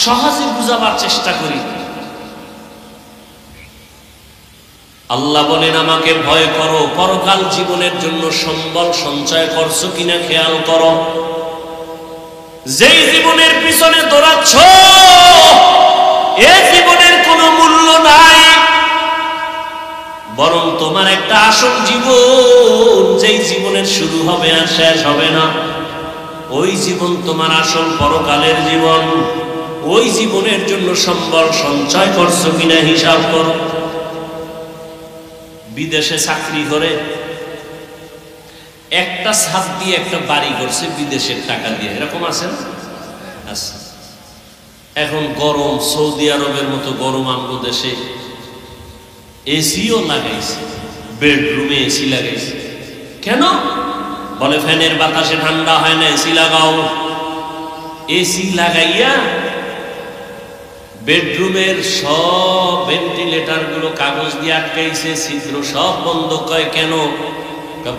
সহজে বুঝাবার চেষ্টা করি। আল্লাহ বলেন আমাকে ভয় করো, পরকাল জীবনের জন্য সম্বল সঞ্চয় করছো কিনা খেয়াল করো। যেই জীবনের পিছনে দৌড়াচ্ছ এই জীবনের কোনো মূল্য নাই, বরং তোমার একটা আসল জীবন, যেই জীবনের শুরু হবে আর শেষ হবে না, ওই জীবন তোমার আসল পরকালের জীবন। ওই জীবনের জন্য সম্বল সঞ্চয় করছো কিনা হিসাব করো। বিদেশে চাকরি করে একটা ছাদ দিয়ে একটা বাড়ি করছে বিদেশের টাকা দিয়ে, এরকম আছে না? আছে। এখন গরম, সৌদি আরবের মতো গরম আমগো দেশে, এসিও লাগাইছে, বেডরুমে এসি লাগাইছে। কেন? বলে ফ্যানের বাতাসে ঠান্ডা হয় না, এসি লাগাও। এসি লাগাইয়া বেডরুমের সব ভেন্টিলেটর গুলো কাগজ দিয়ে আটকাইছে, ছিদ্র সব বন্ধ। কয় কেন?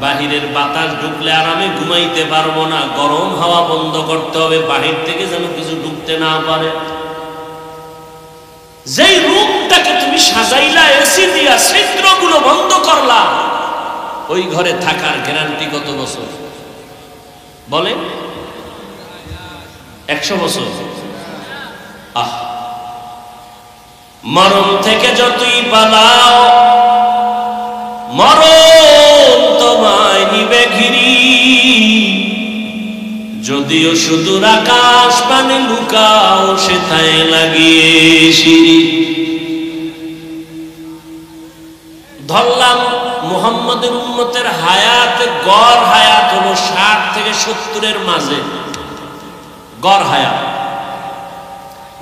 বাহিরের বাতাস ঢুকলে আরামে ঘুমাইতে পারবো না, গরম হাওয়া বন্ধ করতে হবে, বাহির থেকে যেন কিছু ঢুকতে না পারে। যেই রুমটাকে তুমি সাজাইলা এসি দিয়া, ছিদ্রগুলো বন্ধ করলা, ওই ঘরে থাকার গ্যারান্টি কত বছর? বলে 100 বছর। আহ, মরণ থেকে যতই পালাও, মরণ তোমায় নিবে ঘিরি। যদিও সুদূর আকাশ পানে লুকাও, সেথায় লাগিয়ে সিঁড়ি। ধরলাম মুহাম্মদের উম্মতের হায়াত, গড় হায়াত হলো 60 থেকে 70-এর মাঝে গড় হায়াত।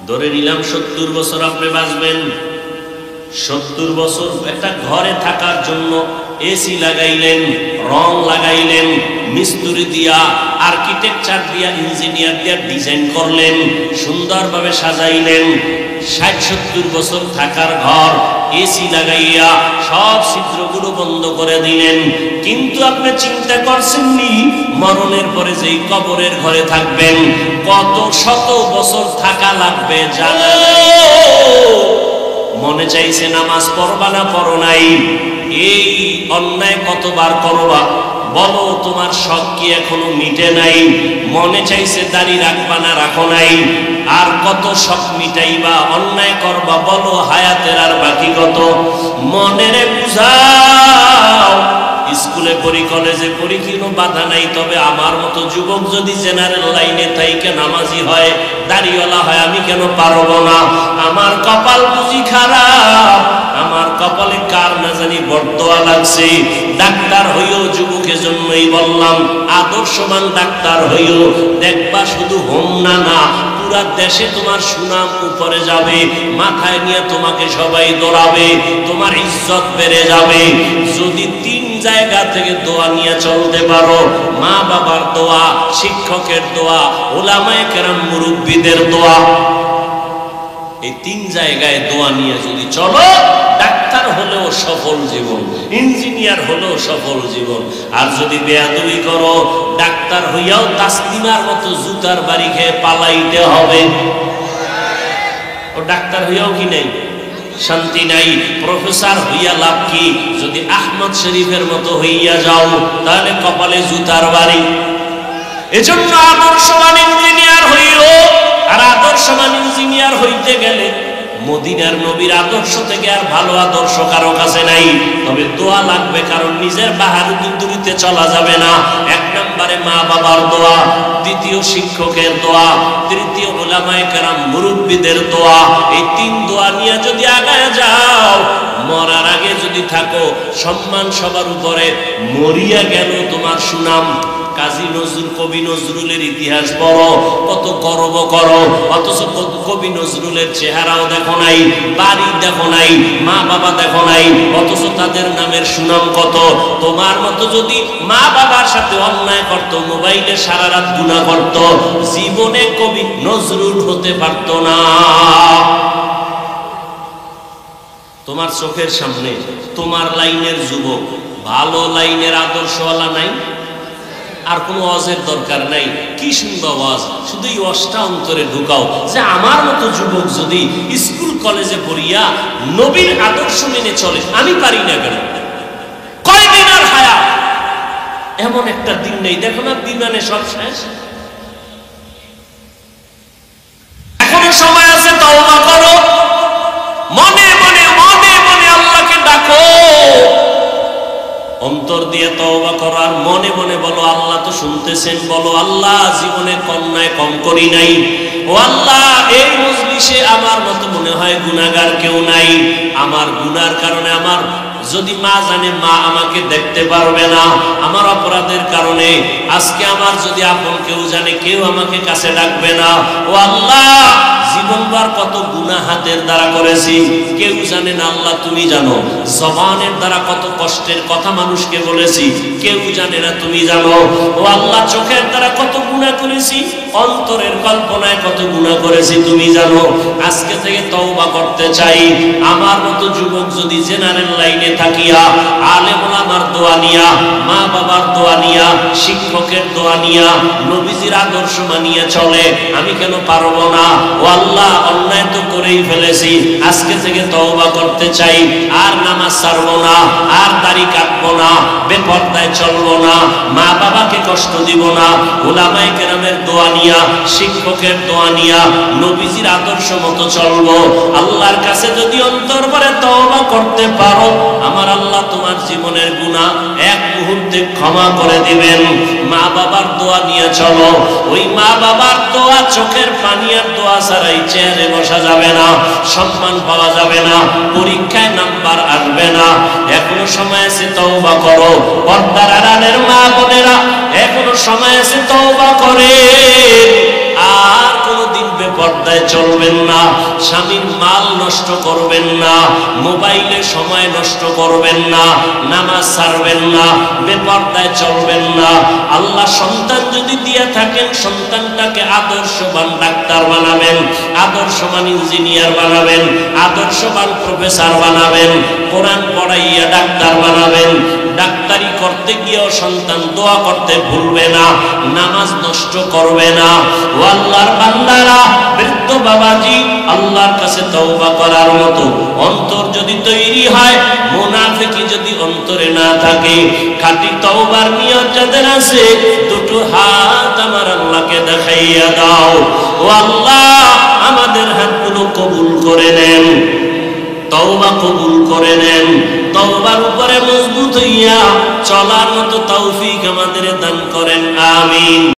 ধরে নিলাম 70 বছর আপনি বাঁচবেন। 70 বছর একটা ঘরে থাকার জন্য এসি লাগাইলেন, রং লাগাইলেন, মিস্ত্রি দিয়া, আর্কিটেকচার দিয়া, ইঞ্জিনিয়ার দিয়া ডিজাইন করলেন, সুন্দরভাবে সাজাইলেন। 60-70 বছর থাকার ঘর এসি লাগাইয়া সব ছিদ্রগুলো বন্ধ করে দিলেন। কিন্তু আপনি চিন্তা করছেননি মরণের পরে যেই কবরের ঘরে থাকবেন কত শত বছর থাকা লাগবে জানা নাই। মনে চাইছে নামাজ পড়বা না পড়ো নাই, এই অন্যায় কতবার করবা, বলো তোমার শখ কি এখনো মিটে নাই। মনে চাইছে দাড়ি রাখবা না রাখো নাই, আর কত শখ মিটাইবা, অন্যায় করবা, বলো হায়াতের আর বাকি কত। মনেরে বুঝাও, স্কুলে পড়ি, কলেজে পড়ি, কোনো বাধা নাই। তবে আমার মতো যুবক যদি জেনারেল লাইনে থাইকে নামাজি হয়, দাড়িওয়ালা হয়, আমি কেন পারবো না? আমার কপাল বুঝি খারাপ, আমার কপালে কার না জানি বরদোয়া লাগছে। ডাক্তার হইও, যুবকের জন্যই বললাম, আদর্শবান ডাক্তার হইও। দেখবা শুধু হোম না, পুরা দেশে তোমার সুনাম উপরে যাবে, মাথায় নিয়ে তোমাকে সবাই দৌড়াবে, তোমার ইজ্জত বেড়ে যাবে। যদি 3 জায়গা থেকে দোয়া নিয়ে চলতে পারো, মা বাবার দোয়া, শিক্ষকের দোয়া, উলামায়ে কেরাম মুরব্বীদের দোয়া, এই 3 জায়গায় দোয়া নিয়ে যদি চলো, ডাক্তার হলেও সফল জীবন, ইঞ্জিনিয়ার হলেও সফল জীবন। আর যদি বেয়াদবি করো, ডাক্তার হইয়াও তাসলিমার মতো জুতার বাড়ি খেয়ে পালাইতে হবে। ও ডাক্তার হইয়াও কি নেই, শান্তি নাই। প্রফেসর হইয়া লাভ কি? যদি আহমদ শরীফের মতো হইয়া যাও, তাহলে কপালে জুতার বাড়ি। এজন্য আদর্শবান ইঞ্জিনিয়ার হইল। আর আদর্শবান ইঞ্জিনিয়ার হইতে গেলে মদিনার নবীর আদর্শ থেকে আর ভালো আদর্শ কারো কাছে নাই। তবে দোয়া লাগবে, কারণ নিজের বাহাদুরিতে চলা যাবে না। 1 নম্বরে মা বাবার দোয়া, দ্বিতীয় শিক্ষকের দোয়া, তৃতীয় উলামায়ে কেরাম মুরব্বীদের দোয়া। এই 3 দোয়া নিয়ে যদি আগায় যাও, মরার আগে যদি থাকো, সম্মান সবার উপরে, মরিয়া গেল তোমার সুনাম। কাজী নজরুল, কবি নজরুলের ইতিহাস পড়ো, কত গর্ব করো, অথচ কবি নজরুলের চেহারাও দেখো নাই, বাড়ি দেখো নাই, মা বাবা দেখো নাই, অথচ তাদের নামের সুনাম কত। তোমার মতো যদি মা বাবার সাথে অন্যায় করত, মোবাইলে সারা রাত গুনাহ করত, জীবনে কবি নজরুল হতে পারত না। তোমার চোখের সামনে তোমার লাইনের যুবক, ভালো লাইনের আদর্শওয়ালা নাই, আর কোনো ওয়াজের দরকার নাই। কি সুন্দর ওয়াজ, শুধু এই ওয়াজটা অন্তরে ঢুকাও যে আমার মতো যুবক যদি স্কুল কলেজে পড়িয়া নবীর আদর্শ মেনে চলে, আমি পারি না কেন? কয়দিন আর হায়াত, এমন একটা দিন নেই। দেখো না, বিমানে সব শেষ। এখনো সময় আছে, তওবা করো, মনে মনে মনে মনে আল্লাহকে ডাকো, অন্তর দিয়ে তওবা করো, আর মনে মনে বলো আল্লাহ তো শুনতেছেন। বলো আল্লাহ, জীবনে কন্যায় কম করি নাই। ও আল্লাহ, এই মজলিসে আমার মতো মনে হয় গুনাহগার কেউ নাই। আমার গুনার কারণে আমার যদি মা জানে মা আমাকে দেখতে পারবে না আমার অপরাধের কারণে, আজকে আমার যদি আপন কেউ জানে কেউ আমাকে কাছে ডাকবে না। ও আল্লাহ, জীবনভর কত গুনাহ হাতের দ্বারা করেছি, কেউ জানে না আল্লাহ তুমি জানো। জবানের দ্বারা কত কষ্টের কথা মানুষকে বলেছি, কেউ জানে না তুমি জানো। ও আল্লাহ, চোখের দ্বারা কত গুনাহ করেছি, অন্তরের কল্পনায় কত গুনাহ করেছি তুমি জানো। আজকে থেকে তওবা করতে চাই। আমার মতো যুবক যদি জেনারেল লাইনে থাকিয়া আলেম ওলামার দোয়া নিয়া, মা বাবার দোয়া নিয়া, শিক্ষকের দোয়া নিয়া, নবীজির আদর্শ মানিয়ে চলে, আমি কেন পারবো না? ও আল্লাহ, অন্যায় তো করেই ফেলেছি, আজকে থেকে তওবা করতে চাই। আর নামাজ ছাড়বো না, আর দাড়ি কাটবো না, বেপরদায় চলবো না, মা বাবাকে কষ্ট দিব না। উলামায়ে কেরামের দোয়া নিয়া, শিক্ষকের দোয়া নিয়া, নবীজির আদর্শ মতো চলবো। আল্লাহর কাছে যদি অন্তর ভরে তওবা করতে পারো, আমার আল্লাহ তোমার জীবনের গুনাহ এক মুহূর্তে ক্ষমা করে দিবেন। মা বাবার দোয়া নিয়ে চলো। ওই মা বাবার দোয়া, চোখের পানি আর দোয়া ছাড়াই চেয়ারে বসা যাবে না, সম্মান পাওয়া যাবে না, পরীক্ষায় নাম্বার আসবে না। এখনো সময় আছে, তওবা করো। পর্দার আড়ালের মা বোনেরা, এখনো সময় আছে, তওবা করে। আর কোনদিন বেপরদায় চলবেন না, স্বামীর মাল নষ্ট করবেন না, মোবাইলে সময় নষ্ট করবেন না, নামাজ ছাড়বেন না, বেপরদায় চলবেন না। আল্লাহ সন্তান যদি দিয়ে থাকেন, সন্তানটাকে আদর্শবান ডাক্তার বানাবেন, আদর্শবান ইঞ্জিনিয়ার বানাবেন, আদর্শবান প্রফেসর বানাবেন, কোরআন পড়াইয়া ডাক্তার বানাবেন। ডাক্তারি করতে গিয়েও সন্তান দোয়া করতে ভুলবে না, নামাজ নষ্ট করবে না। ও আল্লাহর বান্দারা, বৃদ্ধ বাবাজি, আল্লাহর কাছে তওবা করার মতো অন্তর যদি তৈরি হয়, মুনাফিকি যদি অন্তরে না থাকে, খাঁটি তওবার নিয়ত যাদের আছে, দুটো হাত আমার আল্লাহকে দেখাইয়া দাও। ও আল্লাহ, আমাদের হাতগুলো কবুল করে নেন, তওবা কবুল করে নেন। তওবার উপরে মজবুত হইয়া চলার মতো তৌফিক আমাদের দান করেন, আমিন।